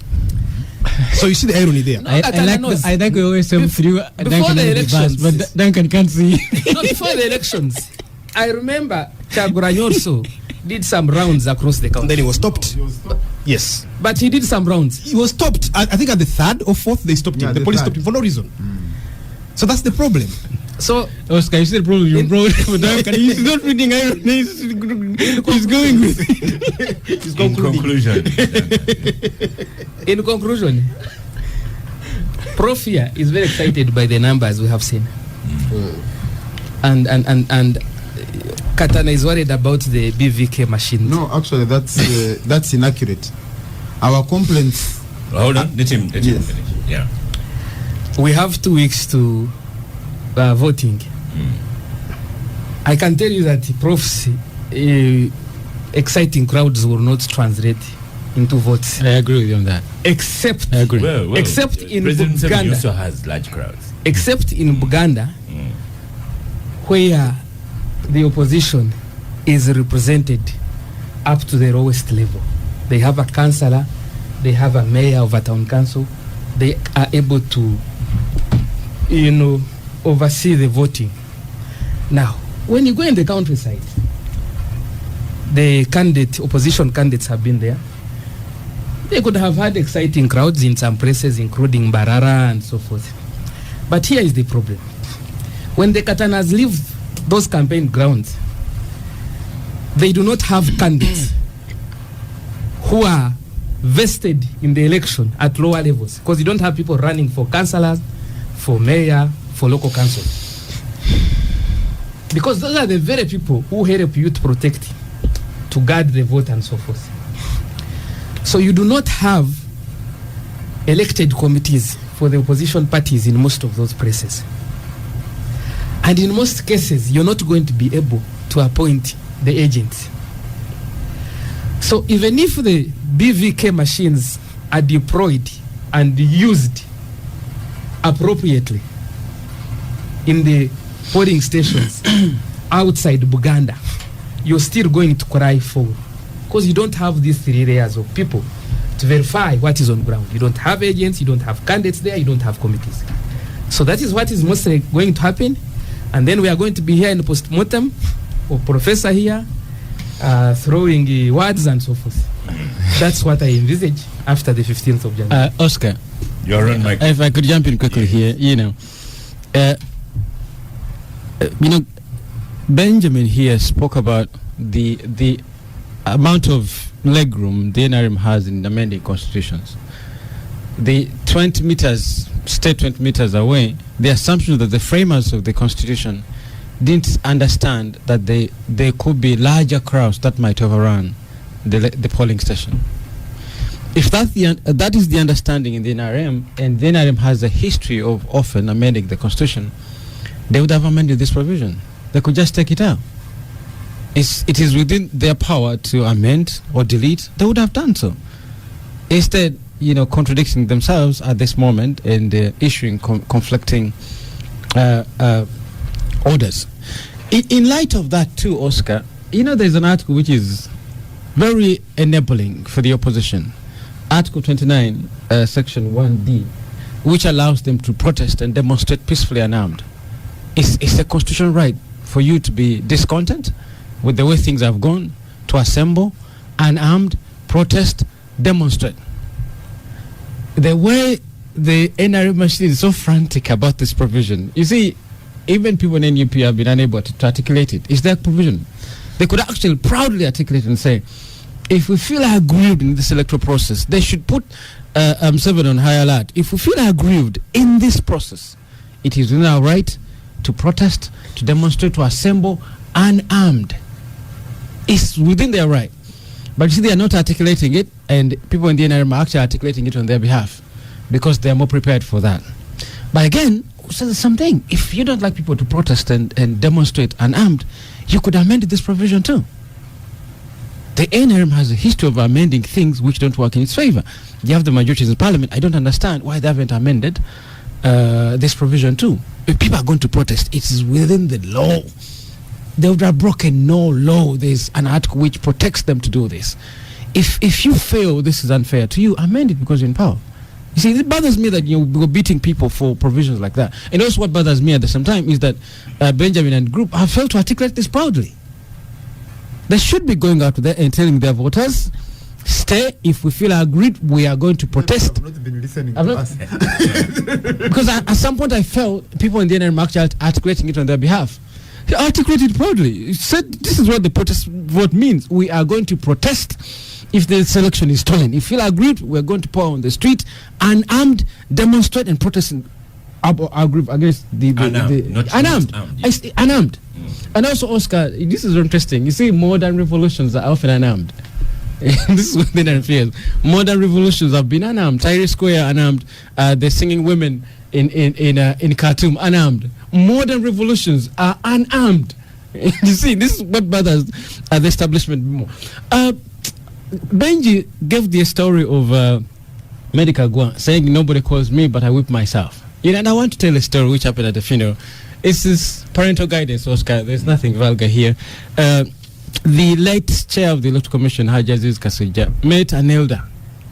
So you see the irony there. I think we always have through before the elections, but Duncan can't see. Not before the elections. I remember Kyagulanyi also did some rounds across the country. And then he was stopped. Yes. But he did some rounds. He was stopped. I think at the 3rd or 4th they stopped him. The police stopped him for no reason. So that's the problem. So Oscar, you see the problem you brought for Duncan. He's not reading irony. He's going with it. He's conclusion. In conclusion, Prof here is very excited by the numbers we have seen. And Katana is worried about the BVK machines. No, actually, that's inaccurate. Our complaints. Hold on, let him finish. Yeah. We have 2 weeks to voting. I can tell you that Prof's exciting crowds will not translate into votes. I agree with you on that. Except, I agree. Except in President Buganda. also has large crowds. Except in Buganda, where the opposition is represented up to the lowest level. They have a councillor, they have a mayor of a town council. They are able to, oversee the voting. Now, when you go in the countryside, the opposition candidates have been there. They could have had exciting crowds in some places, including Barara and so forth. But here is the problem. When the Katanas leave those campaign grounds, they do not have candidates who are vested in the election at lower levels, because you don't have people running for councillors, for mayor, for local council. Because those are the very people who help you to protect, to guard the vote and so forth. So you do not have elected committees for the opposition parties in most of those places. And in most cases, you're not going to be able to appoint the agents. So even if the BVK machines are deployed and used appropriately in the polling stations outside Buganda, you're still going to cry foul, because you don't have these 3 layers of people to verify what is on ground. You don't have agents, you don't have candidates there, you don't have committees. So that is what is mostly going to happen. And then we are going to be here in the post-mortem of Professor here, throwing words and so forth. That's what I envisage after the 15th of January. Oscar, you're on mic. If I could jump in quickly here, Benjamin here spoke about the amount of legroom the NRM has in amending constitutions. The 20 meters, stay 20 meters away, the assumption that the framers of the constitution didn't understand that there could be larger crowds that might overrun the polling station. If that is the understanding in the NRM, and the NRM has a history of often amending the constitution, they would have amended this provision. They could just take it out. It is within their power to amend or delete. They would have done so. Instead, contradicting themselves at this moment and issuing conflicting orders. In light of that too, Oscar, there's an article which is very enabling for the opposition. Article 29, Section 1D, which allows them to protest and demonstrate peacefully unarmed. It's a constitutional right for you to be discontent with the way things have gone, to assemble, unarmed, protest, demonstrate. The way the NRM machine is so frantic about this provision, you see, even people in NUP have been unable to articulate it. It's their provision. They could actually proudly articulate and say, if we feel aggrieved in this electoral process, they should put 7 on high alert. If we feel aggrieved in this process, it is within our right to protest, to demonstrate, to assemble unarmed. It's within their right. But you see, they are not articulating it, and people in the NRM are actually articulating it on their behalf because they are more prepared for that. But again, so the same thing. If you don't like people to protest and demonstrate unarmed, you could amend this provision too. The NRM has a history of amending things which don't work in its favor. You have the majorities in parliament. I don't understand why they haven't amended this provision too. If people are going to protest, it is within the law. They would have broken no law. There's an article which protects them to do this. If you feel this is unfair to you, amend it because you're in power. You see, it bothers me that you're beating people for provisions like that. And also what bothers me at the same time is that Benjamin and group have failed to articulate this proudly. They should be going out there and telling their voters, stay. If we feel agreed, we are going to protest. I've not been listening to us. Because at some point I felt people in the NRM actually articulating it on their behalf. He articulated proudly. He said, this is what the protest vote means. We are going to protest if the selection is stolen. If you feel aggrieved, we are going to pour on the street, unarmed, demonstrate and protest against the unarmed. Yes. Unarmed. And also, Oscar, this is interesting. You see, modern revolutions are often unarmed. This is what the NRM fears. Modern revolutions have been unarmed. Tahrir Square unarmed. The singing women in Khartoum unarmed. Modern revolutions are unarmed. You see, this is what bothers the establishment more. Benji gave the story of Medical Gua saying nobody calls me but I whip myself. And I want to tell a story which happened at the funeral. It's this parental guidance, Oscar. There's nothing vulgar here. The late chair of the Electoral Commission, Haji Aziz Kasuja, met an elder,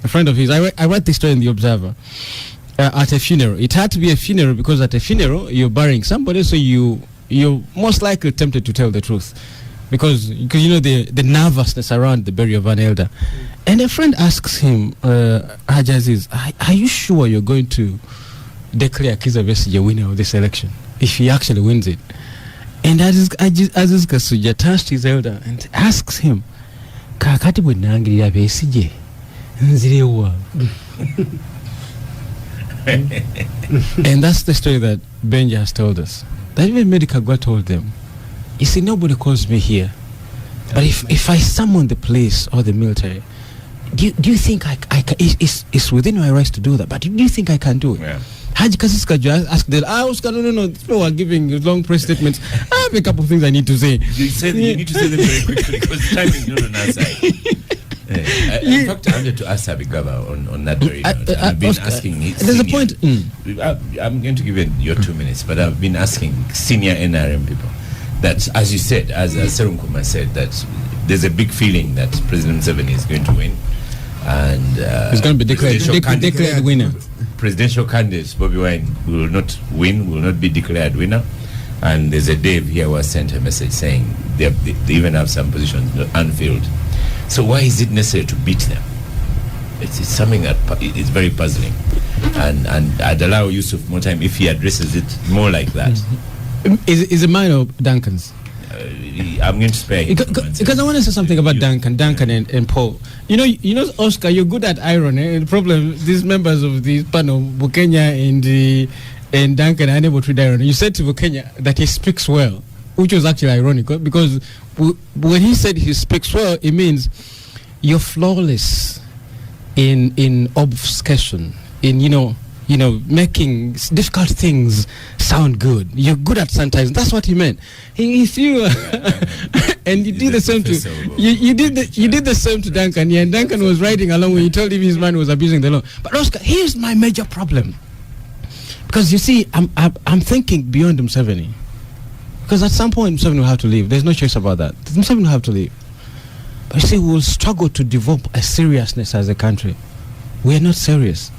a friend of his. I read the story in the Observer. At a funeral. It had to be a funeral because at a funeral you're burying somebody, so you're most likely tempted to tell the truth because the nervousness around the burial of an elder. And a friend asks him, Haji Aziz, are you sure you're going to declare Kizza Besigye winner of this election if he actually wins it? And Aziz Kasuja turns to his elder and asks him, kakati bwe nangirira Besigye nzirewa. And that's the story that Benja has told us. That even Medical Gwa told them, you see, nobody calls me here. But if I summon the police or the military, do you think I can, it's within my rights to do that, but do you think I can do it? Yeah. Haji Kasiska asked them, Oscar, no, people are giving long press statements. I have a couple of things I need to say. You need to say them very quickly because time is not on our side. In fact, I wanted to ask Abigaba on that very note. I've been asking. There's a point. I'm going to give you your 2 minutes, but I've been asking senior NRM people that, as you said, as Serum Kuma said, that there's a big feeling that President Museveni is going to win, and he's going to be declared winner. Presidential candidate Bobby Wine will not win, will not be declared winner. And there's a Dave here who has sent a message saying they even have some positions unfilled. So why is it necessary to beat them? It's something that is very puzzling. And I'd allow Yusuf more time if he addresses it more like that. Is it mine or Duncan's? I'm going to spare him. Because I want to say something about Duncan and Paul. You know, Oscar, you're good at irony. The problem, these members of the panel, Bukenya and Duncan, are unable to read irony. You said to Bukenya that he speaks well, which was actually ironic, because when he said he speaks well, it means you're flawless in obfuscation, in making difficult things sound good. You're good at sometimes. That's what he meant. If you and you did the same to you did the same to Duncan. Yeah, and Duncan was riding along when you told him his man was abusing the law. But Oscar, here's my major problem. Because you see, I'm thinking beyond Museveni. Because at some point Museveni will have to leave. There's no choice about that. Museveni will have to leave. But you see, we will struggle to develop a seriousness as a country. We are not serious.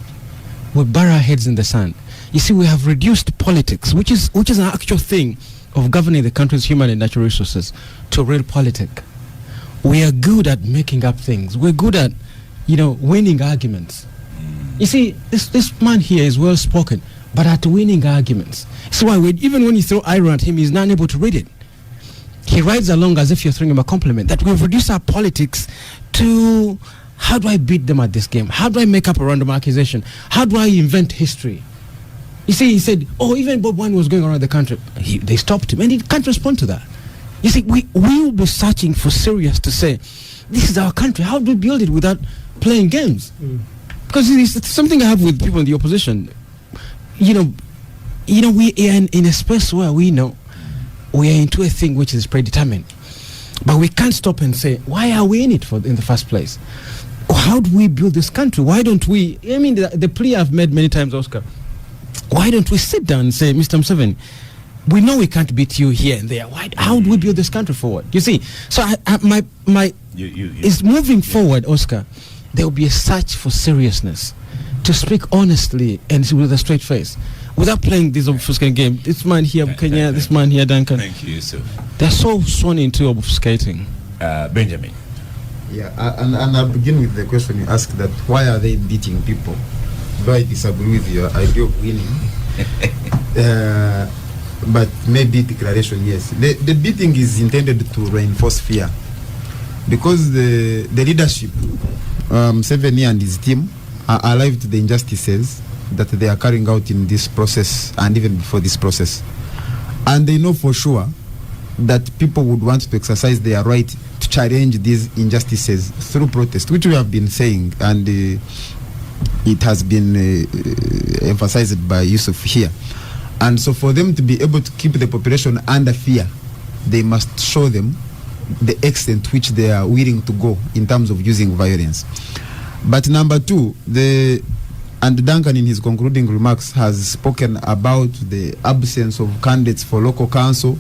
We bury our heads in the sand. You see, we have reduced politics, which is an actual thing of governing the country's human and natural resources, to real politic. We are good at making up things. We're good at, winning arguments. You see, this man here is well spoken, but at winning arguments. So why even when you throw iron at him, he's not able to read it. He rides along as if you're throwing him a compliment. That we've reduced our politics to, how do I beat them at this game? How do I make up a random accusation? How do I invent history? You see, he said, even Bob Wine was going around the country. They stopped him, and he can't respond to that. You see, we will be searching for serious to say, this is our country. How do we build it without playing games? Because it's something I have with people in the opposition. We are in a space where we know we are into a thing which is predetermined. But we can't stop and say, why are we in it in the first place? How do we build this country? Why don't we, the plea I've made many times, Oscar, why don't we sit down and say, Mr. Museveni, we know we can't beat you here and there. How do we build this country forward? You see, so it's moving forward, Oscar. There will be a search for seriousness, to speak honestly and with a straight face, without playing this obfuscating game. This man here, Kenya, this man here, Duncan. Thank you, Yusuf. They're so sworn into obfuscating. Benjamin. Yeah, and I'll begin with the question you asked, that why are they beating people? Though I disagree with your idea of winning. But maybe declaration, yes. The beating is intended to reinforce fear. Because the leadership, Museveni and his team, are alive to the injustices that they are carrying out in this process and even before this process. And they know for sure that people would want to exercise their right to challenge these injustices through protest, which we have been saying, and it has been emphasized by Yusuf here. And so for them to be able to keep the population under fear, they must show them the extent to which they are willing to go in terms of using violence. But number two, and Duncan in his concluding remarks has spoken about the absence of candidates for local council,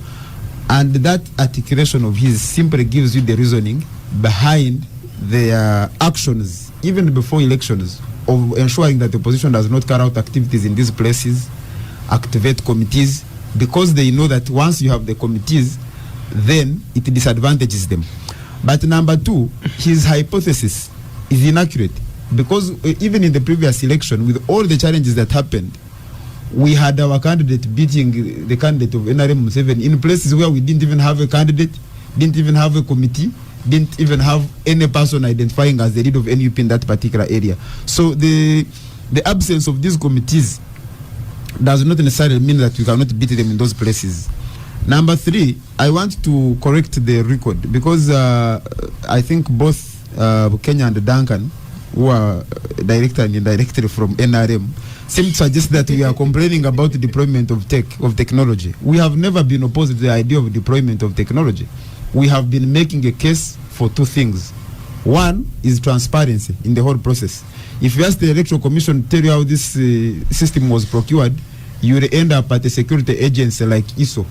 and that articulation of his simply gives you the reasoning behind their actions, even before elections, of ensuring that the opposition does not carry out activities in these places, activate committees, because they know that once you have the committees, then it disadvantages them. But number two, his hypothesis is inaccurate, because even in the previous election, with all the challenges that happened, we had our candidate beating the candidate of NRM Museveni in places where we didn't even have a candidate, didn't even have a committee, didn't even have any person identifying as the leader of NUP in that particular area. So the the absence of these committees does not necessarily mean that you cannot beat them in those places. Number 3, I want to correct the record because I think both Kenya and Duncan, who are directly and indirectly from NRM, seem to suggest that we are complaining about the deployment of technology. We have never been opposed to the idea of deployment of technology. We have been making a case for 2 things. One is transparency in the whole process. If you ask the Electoral Commission to tell you how this system was procured, you will end up at a security agency like ISO,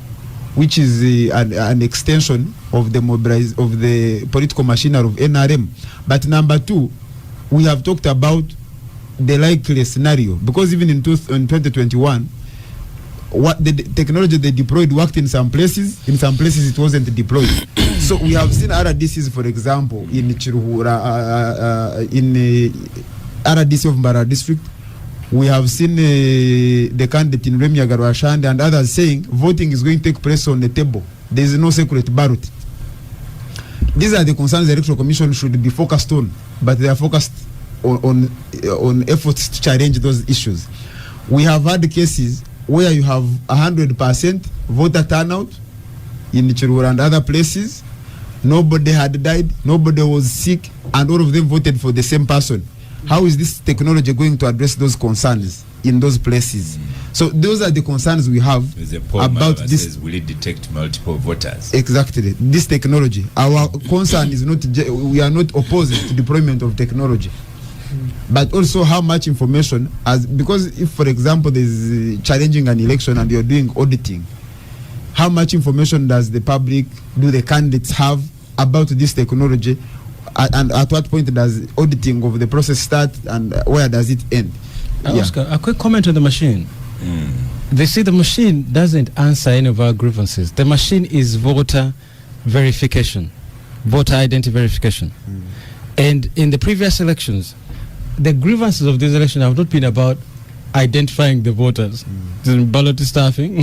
which is an extension of the political machinery of NRM. But number 2, we have talked about the likely scenario, because even in 2021, what the technology they deployed worked in some places it wasn't deployed. So we have seen RDCs, for example, in Chiruhura, in RDC of Mbara district. We have seen the candidate in Remyagarwashand and others saying voting is going to take place on the table. There is no secret ballot. These are the concerns the Electoral Commission should be focused on, but they are focused on efforts to challenge those issues. We have had cases where you have 100% voter turnout in Chiruhura and other places. Nobody had died, nobody was sick, and all of them voted for the same person. How is this technology going to address those concerns in those places? So those are the concerns we have about this. Says, will it detect multiple voters? Exactly. This technology. Our concern is not, we are not opposed to deployment of technology. But also how much information, because if, for example, there's challenging an election and you're doing auditing, how much information does the public, do the candidates have about this technology, and at what point does auditing of the process start, and where does it end? Oscar, a quick comment on the machine. They say the machine doesn't answer any of our grievances. The machine is voter verification, voter identity verification. And in the previous elections, the grievances of this election have not been about identifying the voters. Ballot staffing.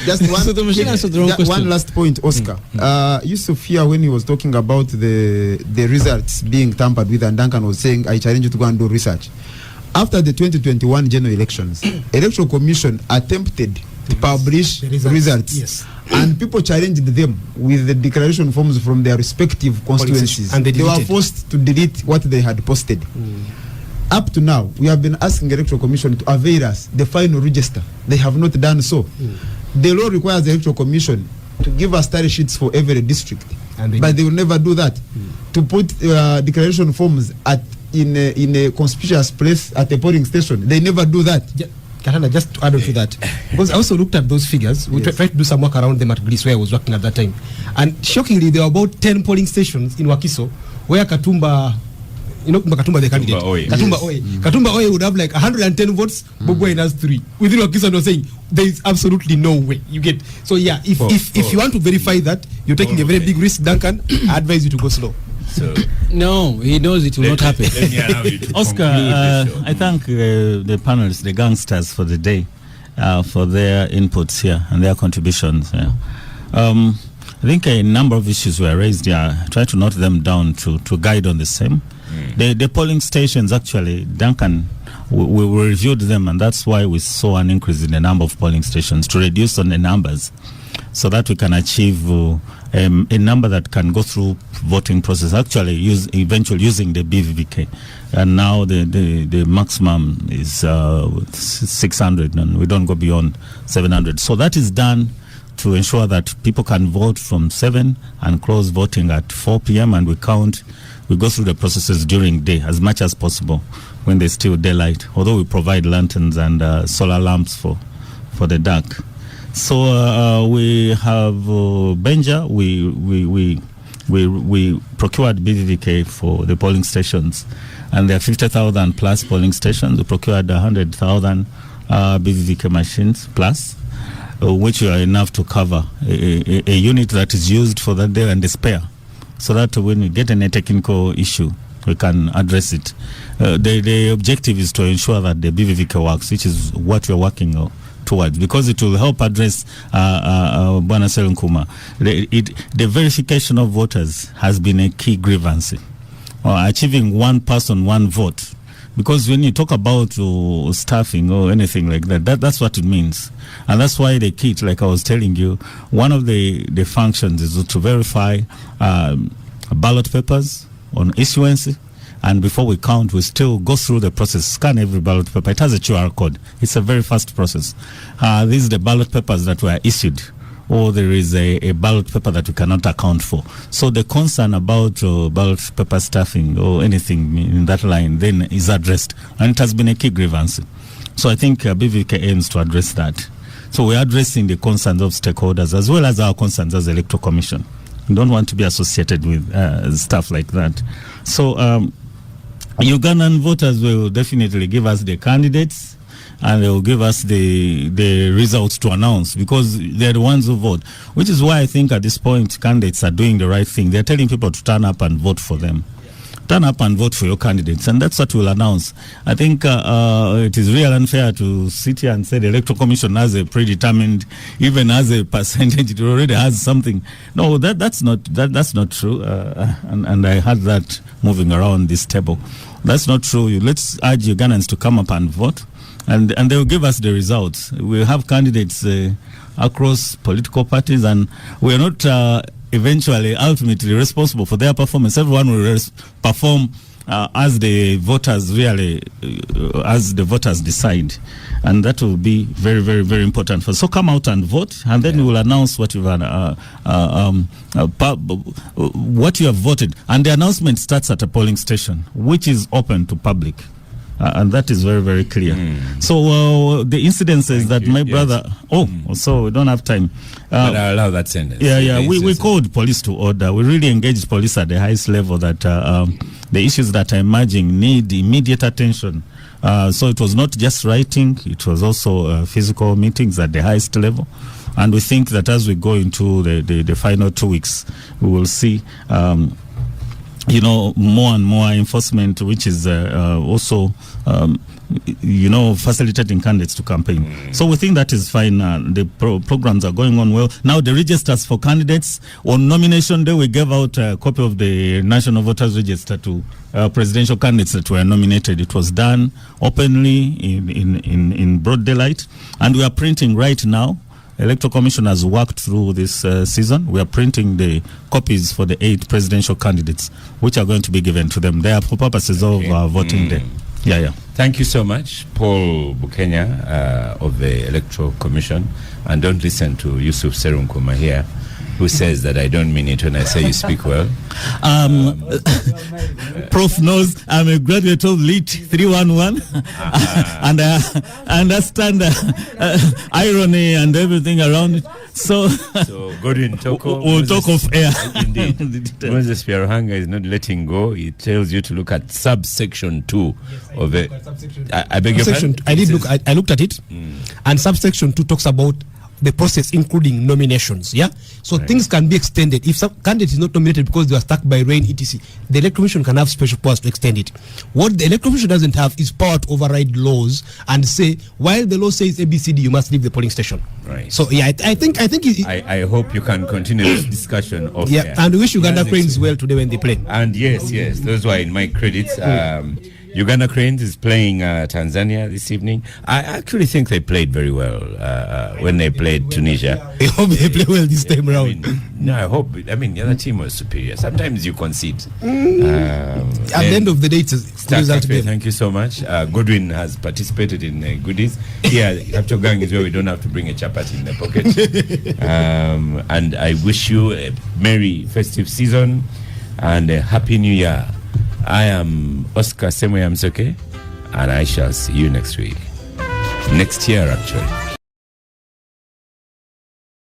Just one, so the machine answered the wrong question. One last point, Oscar. Yusuf here, when he was talking about the results being tampered with, and Duncan was saying, I challenge you to go and do research. After the 2021 general elections, Electoral Commission attempted to publish the results. Yes. And people challenged them with the declaration forms from their respective constituencies. And they were forced to delete what they had posted. Up to now, we have been asking the Electoral Commission to avail us the final register. They have not done so. The law requires the Electoral Commission to give us tally sheets for every district, but they will never do that. To put declaration forms in a conspicuous place at a polling station, they never do that. Katana, just to add on to that, because I also looked at those figures. We tried to do some work around them at Greece, where I was working at that time, and shockingly, there were about 10 polling stations in Wakiso where Katumba, Katumba the candidate, Katumba Oye would have like 110 votes. Bobo Wine has 3. Within Wakiso, was saying there is absolutely no way you get. So yeah, if you want to verify that, you're taking a very big risk, Duncan. I advise you to go slow. So no, he knows it will not happen. Oscar, I thank the panelists, the gangsters, for the day, for their inputs here and their contributions. I think a number of issues were raised here. Try to note them down to guide on the same. The polling stations, actually, Duncan, we reviewed them, and that's why we saw an increase in the number of polling stations, to reduce on the numbers, so that we can achieve a number that can go through voting process, actually eventually using the BVVK. And now the maximum is 600, and we don't go beyond 700. So that is done to ensure that people can vote from 7 and close voting at 4 p.m. and we go through the processes during day as much as possible when there's still daylight, although we provide lanterns and solar lamps for the dark. So we have Benja. We procured BVVK for the polling stations, and there are 50,000 plus polling stations. We procured 100,000 BVVK machines plus, which are enough to cover a unit that is used for that day and the spare, so that when we get any technical issue, we can address it. The objective is to ensure that the BVVK works, which is what we're working on towards, because it will help address Bwana Serunkuma. The verification of voters has been a key grievance. Achieving one person, one vote Because when you talk about staffing or anything like that's what it means. And that's why the kit, like I was telling you, one of the functions is to verify ballot papers on issuance. And before we count, we still go through the process, scan every ballot paper. It has a QR code. It's a very fast process. These are the ballot papers that were issued, or there is a ballot paper that we cannot account for. So the concern about ballot paper stuffing or anything in that line then is addressed, and it has been a key grievance. So I think BVK aims to address that. So we're addressing the concerns of stakeholders as well as our concerns as Electoral Commission. We don't want to be associated with stuff like that. So Ugandan voters will definitely give us the candidates, and they will give us the results to announce, because they're the ones who vote, which is why I think at this point candidates are doing the right thing. They're telling people to turn up and vote for them. Turn up and vote for your candidates, and that's what we'll announce. I think it is real unfair to sit here and say the Electoral Commission has a predetermined, even as a percentage, it already has something. No, that's not true, and I had that moving around this table. That's not true. Let's urge Ugandans to come up and vote. And they will give us the results. We'll have candidates across political parties, and we're not ultimately responsible for their performance. Everyone will perform as the voters decide, and that will be very, very, very important. So come out and vote, and then we will announce what you have voted. And the announcement starts at a polling station, which is open to public. And that is very, very clear. So the incidences that my brother... so we don't have time. But I allow that sentence. We called police to order. We really engaged police at the highest level that the issues that are emerging need immediate attention. So it was not just writing, it was also physical meetings at the highest level. And we think that as we go into the final 2 weeks, we will see... more and more enforcement, which is also, facilitating candidates to campaign. So we think that is fine. The programs are going on well. Now the registers for candidates, on nomination day, we gave out a copy of the National Voters Register to presidential candidates that were nominated. It was done openly in broad daylight, and we are printing right now. Electoral Commission has worked through this season. We are printing the copies for the 8 presidential candidates, which are going to be given to them. They are for purposes of voting day. Thank you so much, Paul Bukenya of the Electoral Commission. And don't listen to Yusuf Serunkuma here, who says that I don't mean it when I say you speak well. Prof knows I'm a graduate of LEAT 311, and I understand irony and everything around it. So Godwin Toko, we'll talk of air. Indeed. Moses Pierohanga is not letting go. He tells you to look at subsection 2 of it. I beg your pardon? I looked at it, and subsection 2 talks about the process, including nominations. So things can be extended. If some candidate is not nominated because they were stuck by rain, etc., the Electoral Commission can have special powers to extend it. What the Electoral Commission doesn't have is power to override laws and say, while the law says ABCD, you must leave the polling station. Right. So I think I hope you can continue this discussion of and we wish Uganda Cranes well today when they play. And yes, those were in my credits. Uganda Cranes is playing Tanzania this evening. I actually think they played very well when they played Tunisia. I hope they play well this time around. I hope. The other team was superior. Sometimes you concede. At the end of the day, it's a result game. Thank you so much. Godwin has participated in goodies. Here, Capital Gang is where we don't have to bring a chapati in the pocket. And I wish you a merry festive season and a happy new year. I am Oscar Semoyamsoke, and I shall see you next week. Next year, actually.